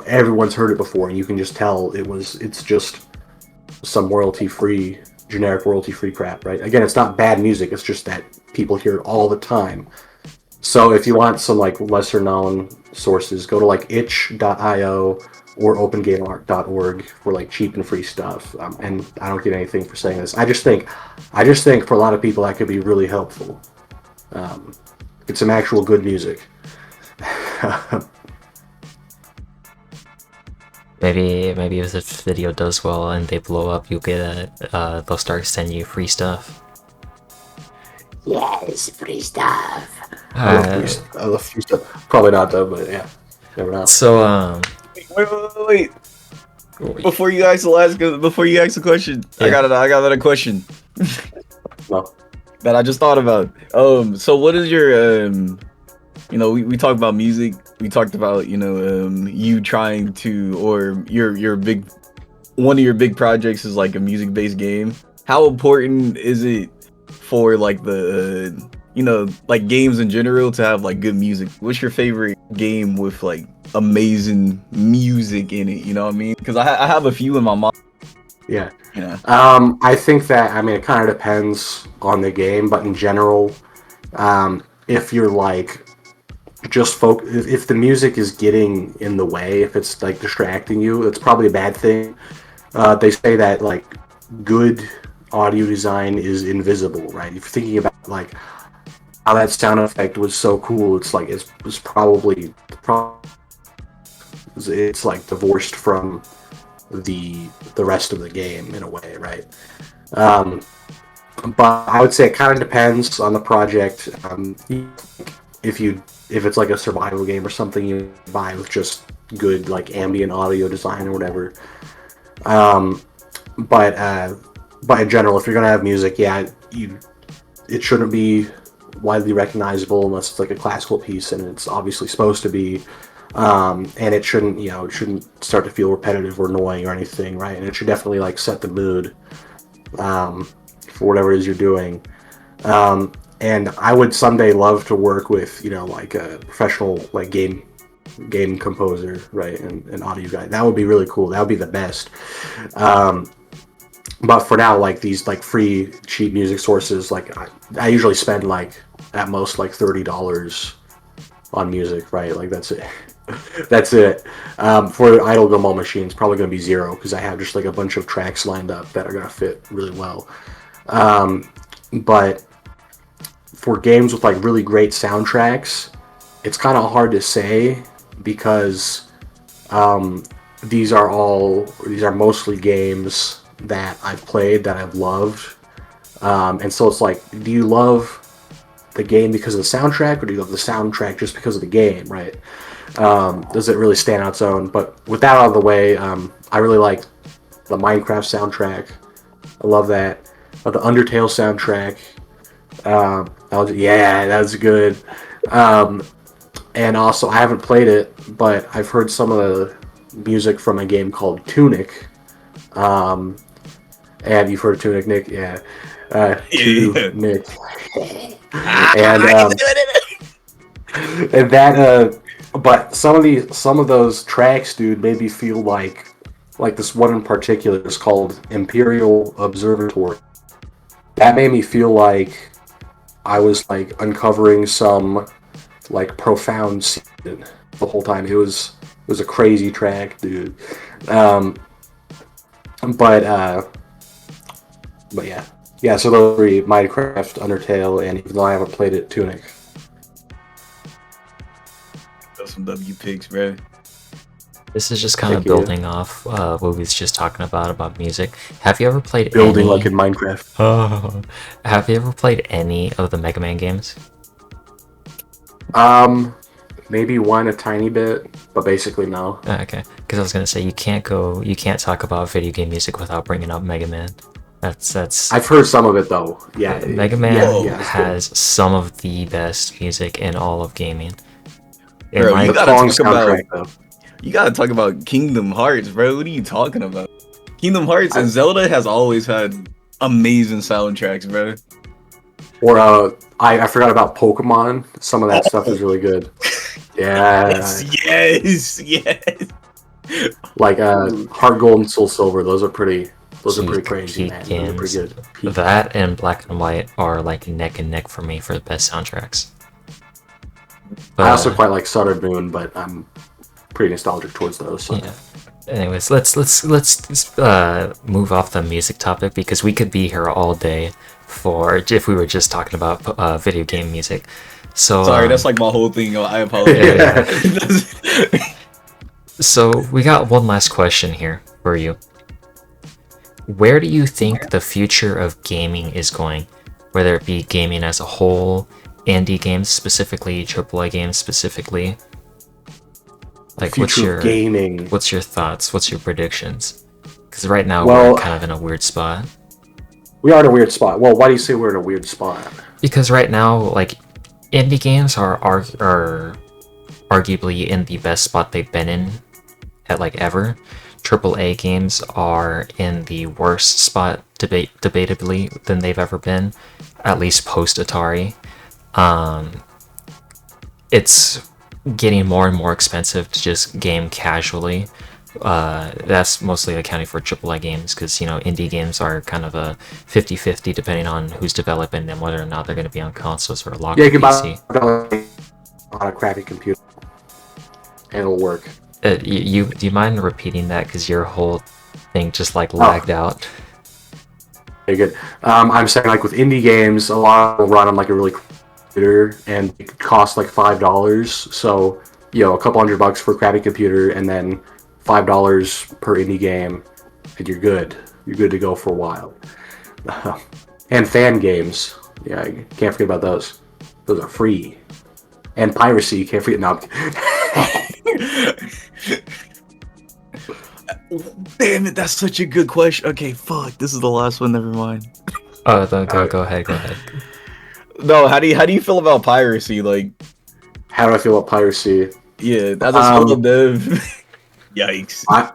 everyone's heard it before, and you can just tell it's just some generic royalty-free crap, right? Again, it's not bad music, it's just that people hear it all the time. So if you want some like lesser known sources, go to like itch.io or opengameart.org for like cheap and free stuff. And I don't get anything for saying this. I just think for a lot of people that could be really helpful. Get some actual good music. Maybe if this video does well and they blow up, you'll get they'll start sending you free stuff. Yes, free stuff. I love free stuff. Probably not though, but yeah, never know. So Wait. Before you ask the question, Yeah. I got another question No. that I just thought about. So what is your we talked about music. We talked about you trying to, or your big one of your big projects is like a music-based game, how important is it for like the like games in general to have like good music? What's your favorite game with like amazing music in it? You know what I mean? Because I have a few in my mind. Yeah. Yeah. I think that, I mean, it kind of depends on the game, but in general, if you're like just if the music is getting in the way, if it's like distracting you, it's probably a bad thing. They say that like good audio design is invisible, right? If you're thinking about like how that sound effect was so cool, it's like it's probably it's like divorced from the rest of the game in a way, right? But I would say it kind of depends on the project. If it's like a survival game or something, you buy with just good like ambient audio design or whatever. But in general, if you're gonna have music, yeah, it shouldn't be widely recognizable unless it's like a classical piece, and it's obviously supposed to be. And it shouldn't, it shouldn't start to feel repetitive or annoying or anything, right? And it should definitely like set the mood for whatever it is you're doing. And I would someday love to work with, like a professional like game composer, right, and audio guy. That would be really cool. That would be the best. But for now, like these like free cheap music sources, like I usually spend like at most like $30 on music, right? Like that's it. That's it. For Idle Gumball machines, probably going to be zero because I have just like a bunch of tracks lined up that are going to fit really well. But for games with like really great soundtracks, it's kind of hard to say because these are mostly games that I've played that I've loved, and so it's like, do you love the game because of the soundtrack, or do you love the soundtrack just because of the game, right? Does it really stand on its own? But with that out of the way, I really like the Minecraft soundtrack. I love that. The Undertale soundtrack. That was good. And also, I haven't played it, but I've heard some of the music from a game called Tunic. And you've heard of Tunic, Nick? Yeah. Tunic. And that, but some of those tracks, dude, made me feel like this one in particular is called Imperial Observatory. That made me feel like I was like uncovering some like profound secret the whole time. It was a crazy track, dude. But yeah. So those three: Minecraft, Undertale, and even though I haven't played it, Tunic. That's some W picks, bro. This is just kind of Thank you. building off what we was just talking about music. Have you ever played Building any... like in Minecraft. Have you ever played any of the Mega Man games? Maybe one a tiny bit, but basically no. Okay, because I was gonna say you can't talk about video game music without bringing up Mega Man. That's. I've heard some of it though. Yeah, Mega Man yeah, has some of the best music in all of gaming. In Bro, my- you the gotta song talk about soundtrack though. you gotta talk about Kingdom Hearts, bro. What are you talking about? Kingdom Hearts and Zelda has always had amazing soundtracks, bro. Or I forgot about Pokemon. Some of that stuff is really good. Yeah, Yes. like Heart Gold and Soul Silver. Those are pretty crazy, Peak man. Those are pretty good. Peak. That and Black and White are like neck and neck for me for the best soundtracks. But, I also quite like Southern Moon, but I'm pretty nostalgic towards those. So. yeah. Anyways, let's move off the music topic because we could be here all day if we were just talking about video game music. So Sorry, that's like my whole thing. I apologize. So we got one last question here for you. Where do you think the future of gaming is going? Whether it be gaming as a whole, indie games specifically, AAA games specifically. Like, Future of gaming. What's your thoughts? What's your predictions? Because right now Well, we're kind of in a weird spot. We are in a weird spot. Well, why do you say we're in a weird spot? Because right now, like, indie games are arguably in the best spot they've been in at like ever. AAA games are in the worst spot, debatably, than they've ever been, at least post Atari. It's getting more and more expensive to just game casually. That's mostly accounting for AAA games because, indie games are kind of a 50-50 depending on who's developing them, whether or not they're going to be on consoles or locked Yeah, you can PC. buy on a crappy computer, and it'll work. Do you mind repeating that because your whole thing just lagged out? Very good. I'm saying like with indie games, a lot will run on like a really computer, and it could cost like $5. So a couple $100 for a crappy computer, and then $5 per indie game, and you're good. You're good to go for a while. And fan games, yeah, you can't forget about those. Those are free. And piracy, can't forget. No. Damn it, that's such a good question. Okay, fuck, this is the last one. Never mind. Oh, go ahead. No, how do you feel about piracy? Like, How do I feel about piracy? yeah, as a solo dev. Yikes. I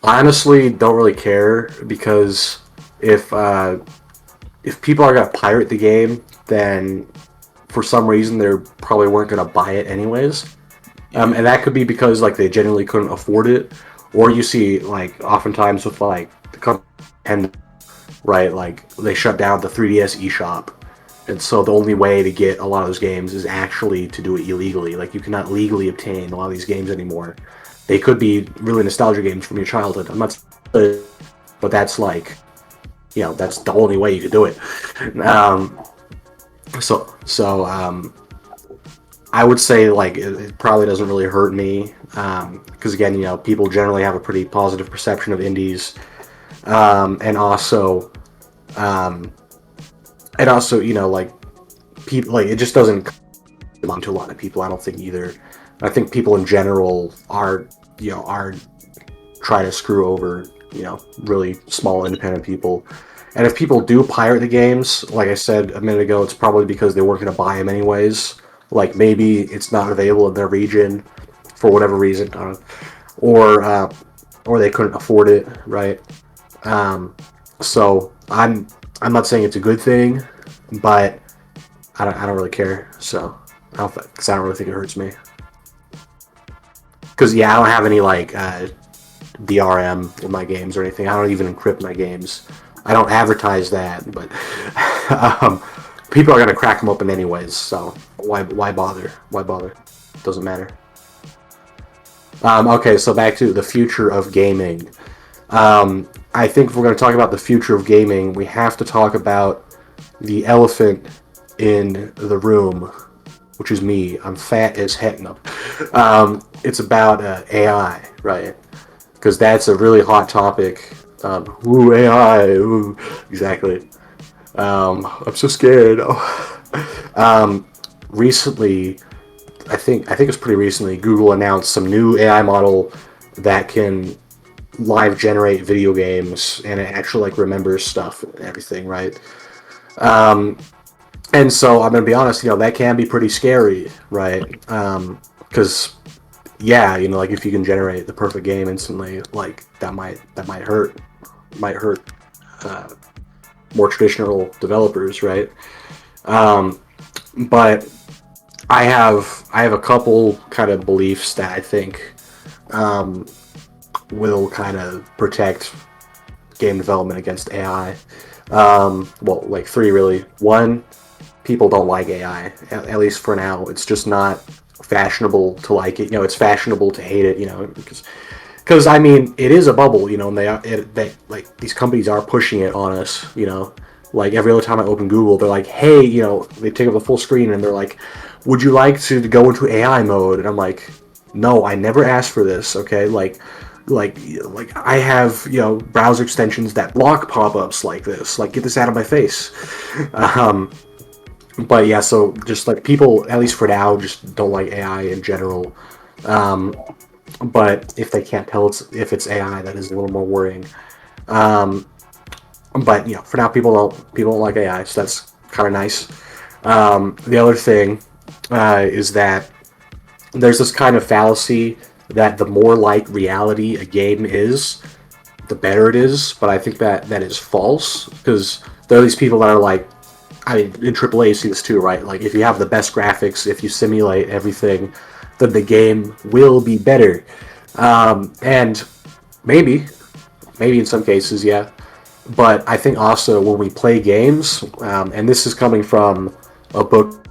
honestly don't really care because if people are gonna pirate the game, then for some reason they probably weren't gonna buy it anyways, and that could be because like they genuinely couldn't afford it, or you see like oftentimes with like the company, right? Like they shut down the 3DS eShop, and so the only way to get a lot of those games is actually to do it illegally. Like you cannot legally obtain a lot of these games anymore. They could be really nostalgia games from your childhood. I'm not, but that's like, that's the only way you could do it. So I would say like it probably doesn't really hurt me because again, people generally have a pretty positive perception of indies, and also, like people like it just doesn't come on to a lot of people. I don't think either. I think people in general are trying to screw over, really small independent people. And if people do pirate the games, like I said a minute ago, it's probably because they weren't going to buy them anyways. Like maybe it's not available in their region for whatever reason, or they couldn't afford it, right? So I'm not saying it's a good thing, but I don't really care. So because I don't really think it hurts me. Because I don't have any like DRM in my games or anything. I don't even encrypt my games. I don't advertise that, but people are gonna crack them open anyways. So why bother? Why bother? Doesn't matter. Okay, so back to the future of gaming. I think if we're gonna talk about the future of gaming, we have to talk about the elephant in the room, which is me. I'm fat as heck. No. It's about AI, right? Because that's a really hot topic. Ooh, AI. Ooh, exactly. I'm so scared. Recently, I think it was pretty recently, Google announced some new AI model that can live generate video games, and it actually like remembers stuff and everything, right? And so I'm gonna be honest, that can be pretty scary, right? Because like if you can generate the perfect game instantly, like that might hurt more traditional developers, right? But I have a couple kind of beliefs that I think will kind of protect game development against AI. Well, like three really. One, people don't like AI, at least for now. It's just not fashionable to like it. It's fashionable to hate it. Because I mean, it is a bubble. And they like these companies are pushing it on us. Like every other time I open Google, they're like, hey, they take up the full screen and they're like, would you like to go into AI mode? And I'm like, no, I never asked for this. Okay, like I have browser extensions that block pop-ups like this. Like, get this out of my face. But yeah, so just like people, at least for now, just don't like AI in general. But if they can't tell if it's AI, that is a little more worrying. But for now, people don't like AI, so that's kind of nice. The other thing is that there's this kind of fallacy that the more like reality a game is, the better it is. But I think that is false, because there are these people that are like, I mean, in AAA you see this too, right? Like, if you have the best graphics, if you simulate everything, then the game will be better. And maybe in some cases, yeah. But I think also when we play games, and this is coming from a book,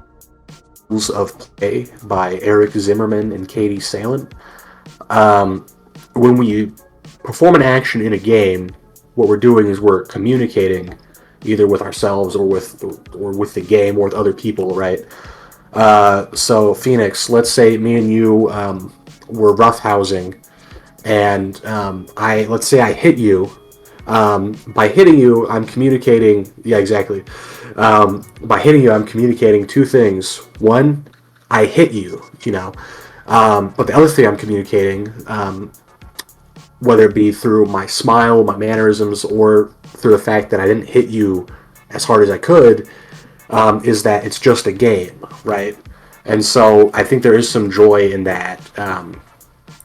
Rules of Play by Eric Zimmerman and Katie Salen. When we perform an action in a game, what we're doing is we're communicating either with ourselves or with the game or with other people, right? So Phoenix, let's say me and you were roughhousing, and let's say I hit you. By hitting you, I'm communicating. Yeah, exactly. By hitting you, I'm communicating two things. One, I hit you, but the other thing I'm communicating, whether it be through my smile, my mannerisms, or through the fact that I didn't hit you as hard as I could, is that it's just a game, right? And so I think there is some joy in that,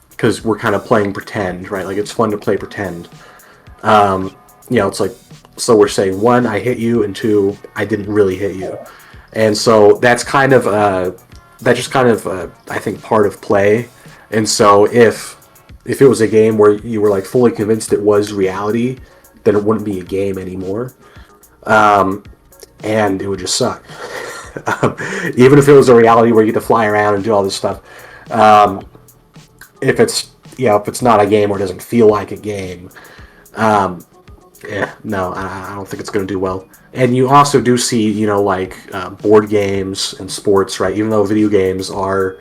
because we're kind of playing pretend, right? Like, it's fun to play pretend. It's like, so we're saying, one, I hit you, and two, I didn't really hit you. And so that's kind of, I think, part of play. And so if it was a game where you were like fully convinced it was reality, then it wouldn't be a game anymore. And it would just suck. Even if it was a reality where you get to fly around and do all this stuff. If it's not a game or it doesn't feel like a game, I don't think it's going to do well. And you also do see, board games and sports, right? Even though video games are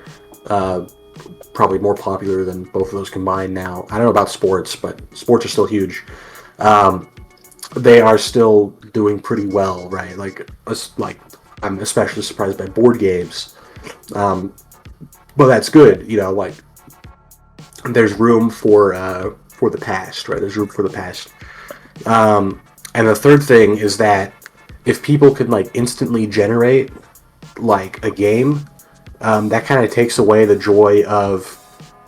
probably more popular than both of those combined now. I don't know about sports, but sports are still huge. They are still doing pretty well, right? Like I'm especially surprised by board games. But that's good, like there's room for the past, right? There's room for the past. And the third thing is that if people could instantly generate a game, that kind of takes away the joy of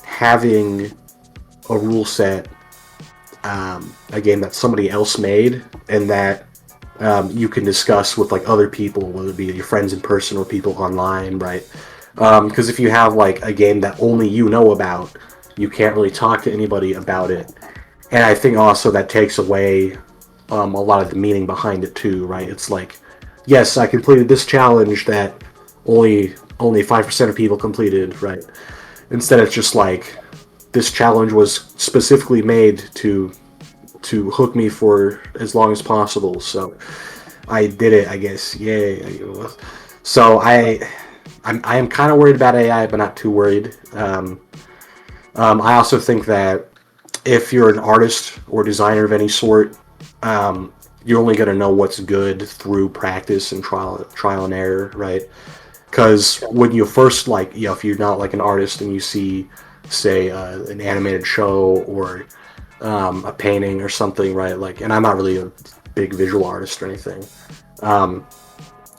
having a rule set, a game that somebody else made, and that you can discuss with other people, whether it be your friends in person or people online, right? Because if you have a game that only you know about, you can't really talk to anybody about it. And I think also that takes away a lot of the meaning behind it too, right? It's like, yes, I completed this challenge that only 5% of people completed, right? Instead, it's just this challenge was specifically made to hook me for as long as possible. So I did it, I guess. Yay! So I am kind of worried about AI, but not too worried. I also think that if you're an artist or designer of any sort, you're only going to know what's good through practice and trial and error, right? Because when you first, if you're not an artist and you see, say, an animated show or a painting or something, right? And I'm not really a big visual artist or anything. A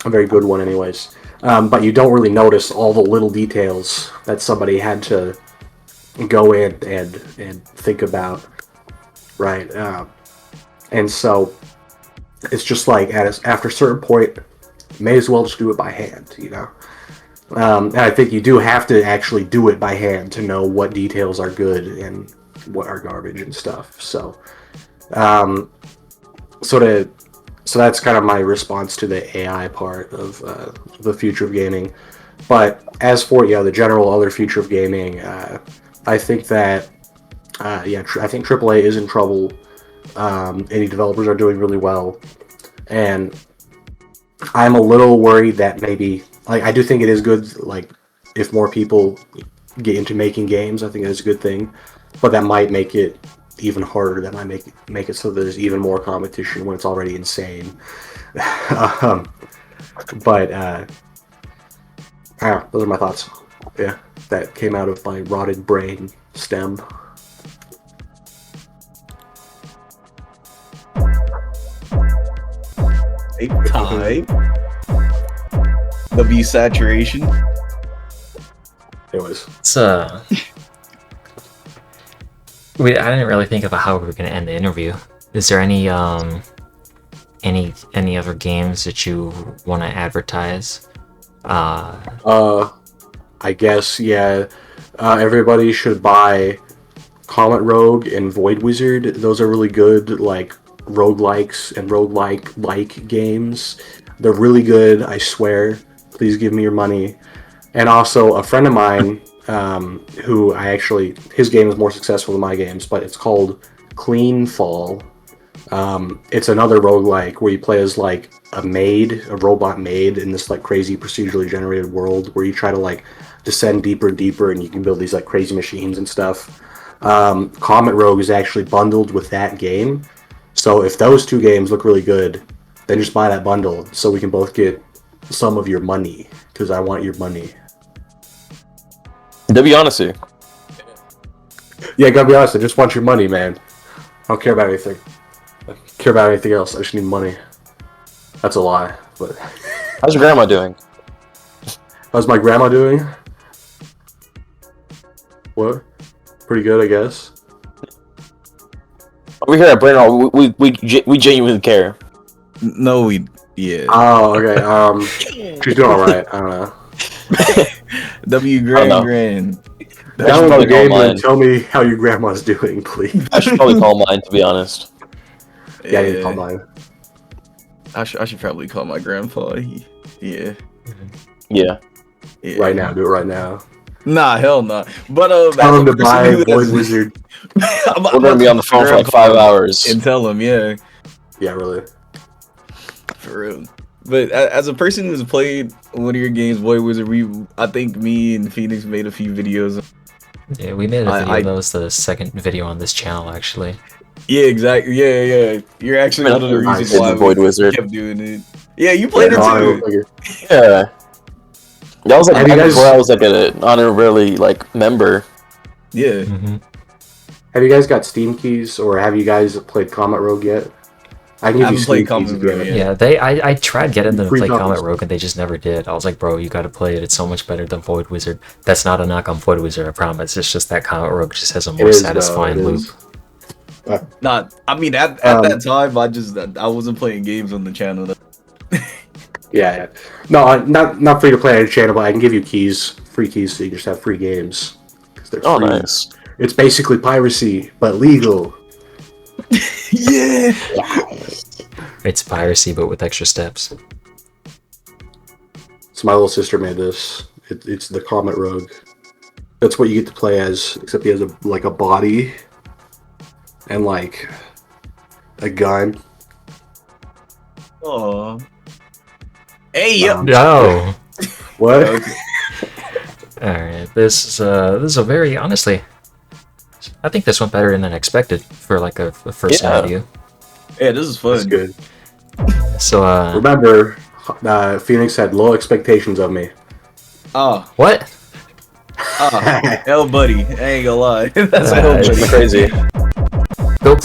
very good one anyways. But you don't really notice all the little details that somebody had to go in and think about, right? And so it's just after a certain point, may as well just do it by hand, and I think you do have to actually do it by hand to know what details are good and what are garbage and stuff. So that's kind of my response to the AI part of the future of gaming. But as for the general other future of gaming, I think that I think AAA is in trouble. Indie developers are doing really well, and I'm a little worried that maybe I do think it is good if more people get into making games. I think that's a good thing, but that might make it even harder. That might make it so there's even more competition when it's already insane. But I don't know, those are my thoughts. Yeah, that came out of my rotted brain stem. Time. W saturation. Anyways, It's I didn't really think about how we were gonna end the interview. Is there any other games that you want to advertise? I guess, yeah. Everybody should buy Comet Rogue and Void Wizard. Those are really good, like, roguelikes and roguelike-like games. They're really good, I swear. Please give me your money. And also, a friend of mine, who his game is more successful than my games, but it's called Clean Fall. It's another roguelike where you play as, like, a robot maid in this, like, crazy procedurally generated world where you try to, like, descend deeper and deeper, and you can build these, like, crazy machines and stuff. Comet Rogue is actually bundled with that game. So if those two games look really good, then just buy that bundle so we can both get some of your money, because I want your money. To be honest with you. Yeah, gotta be honest, I just want your money, man. I don't care about anything. I don't care about anything else. I just need money. That's a lie, but... How's your grandma doing? How's my grandma doing? What? Pretty good, I guess. Over here at Brain, we genuinely care. No, yeah. Oh, okay. She's doing alright. I don't know. W know. Grand. Download the game mine. and tell me how your grandma's doing, please. I should probably call mine, to be honest. Yeah, you can call mine. I should probably call my grandpa. Yeah. Yeah. Right now, do it right now. Nah, hell no. But Tell him to buy Void Wizard. We're gonna be on the phone for like 5 hours. And tell him, yeah. Yeah, really. For real. But as a person who's played one of your games, Void Wizard, I think me and Phoenix made a few videos. Yeah, we made a video. That was the second video on this channel, actually. Yeah, exactly. Yeah. You're actually one of the reasons why Void Wizard kept doing it. Yeah, you played it too. Yeah. That was like where I was like an honorary like member. Yeah. Mm-hmm. Have you guys got Steam keys, or have you guys played Comet Rogue yet? I can give you Steam keys if you have it. Yeah, I tried getting them to Free play copies. Comet Rogue and they just never did. I was like, bro, you gotta play it. It's so much better than Void Wizard. That's not a knock on Void Wizard, I promise. It's just that Comet Rogue just has a more satisfying loop. Not. I mean, at that time, I wasn't playing games on the channel. Yeah. No, not free to play on the channel, but I can give you keys, free keys, so you just have free games. 'Cause they're free. Nice. It's basically piracy, but legal. Yeah. It's piracy, but with extra steps. So my little sister made this. It's the Comet Rogue. That's what you get to play as, except he has a body and like a gun. Oh. Hey, yo. No. What? Alright, this is a very, honestly, I think this went better than expected for like a first video. Yeah, this is fun. That's good. So, Remember, Phoenix had low expectations of me. Oh, what? hell, buddy. I ain't gonna lie. That's It's crazy. Go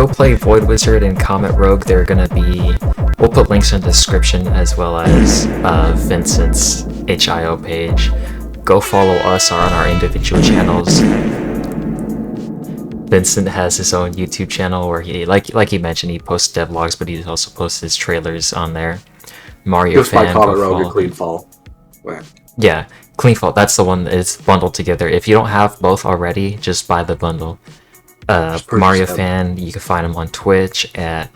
play Void Wizard and Comet Rogue. They're gonna be. We'll put links in the description as well as Vincent's HIO page. Go follow us on our individual channels. Vincent has his own YouTube channel where he, like he mentioned, he posts devlogs, but he also posts his trailers on there. Mario Just by fan. Comet Rogue and Clean Fall. Yeah, Clean Fall. That's the one that's bundled together. If you don't have both already, just buy the bundle. Mario Fan, you can find him on Twitch at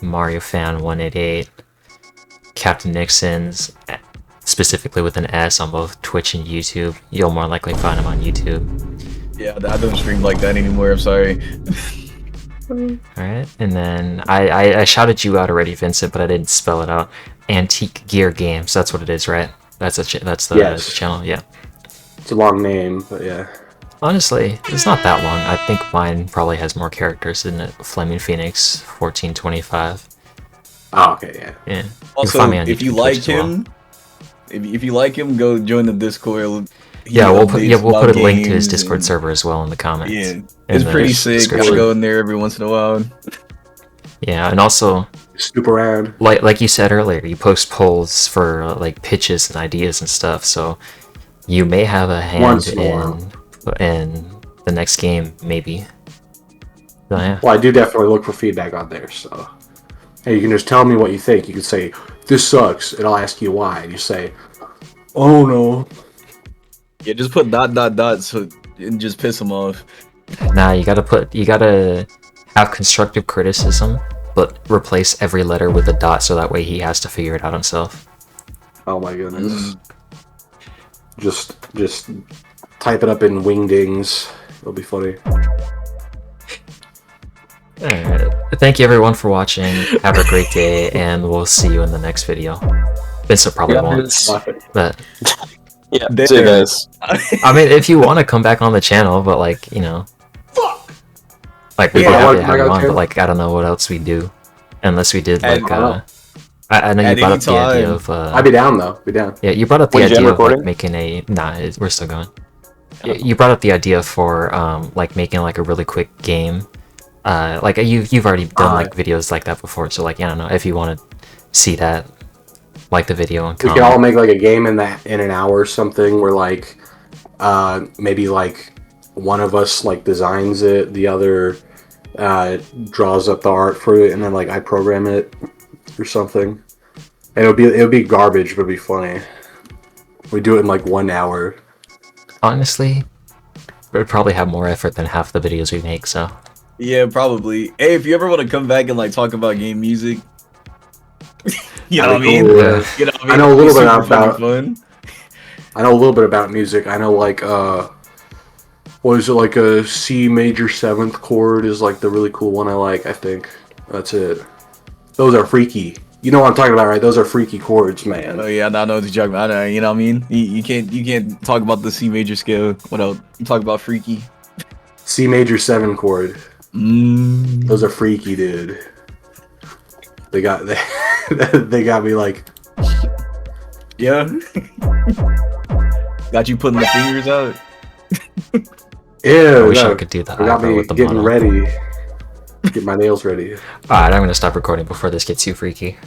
MarioFan188. Captain Nixon's, specifically with an S on both Twitch and YouTube. You'll more likely find him on YouTube. Yeah, I don't stream like that anymore. I'm sorry. Alright, and then I shouted you out already, Vincent, but I didn't spell it out. Antique Gear Games, that's what it is, right? That's the channel, yeah. It's a long name, but yeah. Honestly, it's not that long. I think mine probably has more characters than it. Flaming Phoenix 1425. Oh, okay, yeah. Yeah. You can Also, find me on if YouTube, you Twitch like as well. him, if you like him, go join the Discord. Yeah, we'll put a link to his games Discord and- server as well in the comments. Yeah, in it's the pretty sick. I description. go in there every once in a while. Yeah, and also, Snoop around. like you said earlier, you post polls for like pitches and ideas and stuff, so you may have a hand Once in a while. in the next game, maybe. So, yeah. Well, I do definitely look for feedback on there. So, hey, you can just tell me what you think. You can say this sucks, and I'll ask you why. And you say, oh no. Yeah, just put ... so and just piss them off. Nah, you gotta have constructive criticism, but replace every letter with a dot so that way he has to figure it out himself. Oh my goodness. Just type it up in wingdings. It'll be funny. Alright. Thank you everyone for watching. Have a great day, and we'll see you in the next video. Vincent probably won't. But Yeah, There. see you guys. I mean, if you want to come back on the channel, but like, you know, like we'd be Yeah, I happy want to to have come you back on on, the but like I don't know what else we do, unless we did And- like I know you At brought any up the idea time. of I'd be down though. Be down. yeah, you brought up the Wait, Jen, idea of like recording? making a we're still going. You brought up the idea for like making like a really quick game. Like you've already done like videos like that before, so like I don't know if you want to see that, like the video and We comment. could all make like a game in an hour or something where like maybe like one of us like designs it, the other draws up the art for it, and then like I program it or something. And it'll be garbage, but it'll be funny. We do it in like 1 hour. Honestly, it would probably have more effort than half the videos we make. So Yeah, probably. Hey, if you ever want to come back and like talk about game music, you know what I mean? Cool. Yeah. You know what I mean? I know a little It'd be bit super fucking about- fun. I know a little bit about music. I know like what is it, like a C major 7th chord is like the really cool one I like, I think. That's it. Those are freaky. You know what I'm talking about, right? Those are freaky chords, man. Oh yeah, I know what you're talking about. You know what I mean? You can't talk about the C major scale without talk about freaky. C major 7 chord. Mm. Those are freaky, dude. They got they got me like, Yeah. Got you putting the fingers out. ew. I wish I no, could do that. They got eyebrow me with the getting mono. ready. Get my nails ready. Alright, I'm gonna stop recording before this gets too freaky.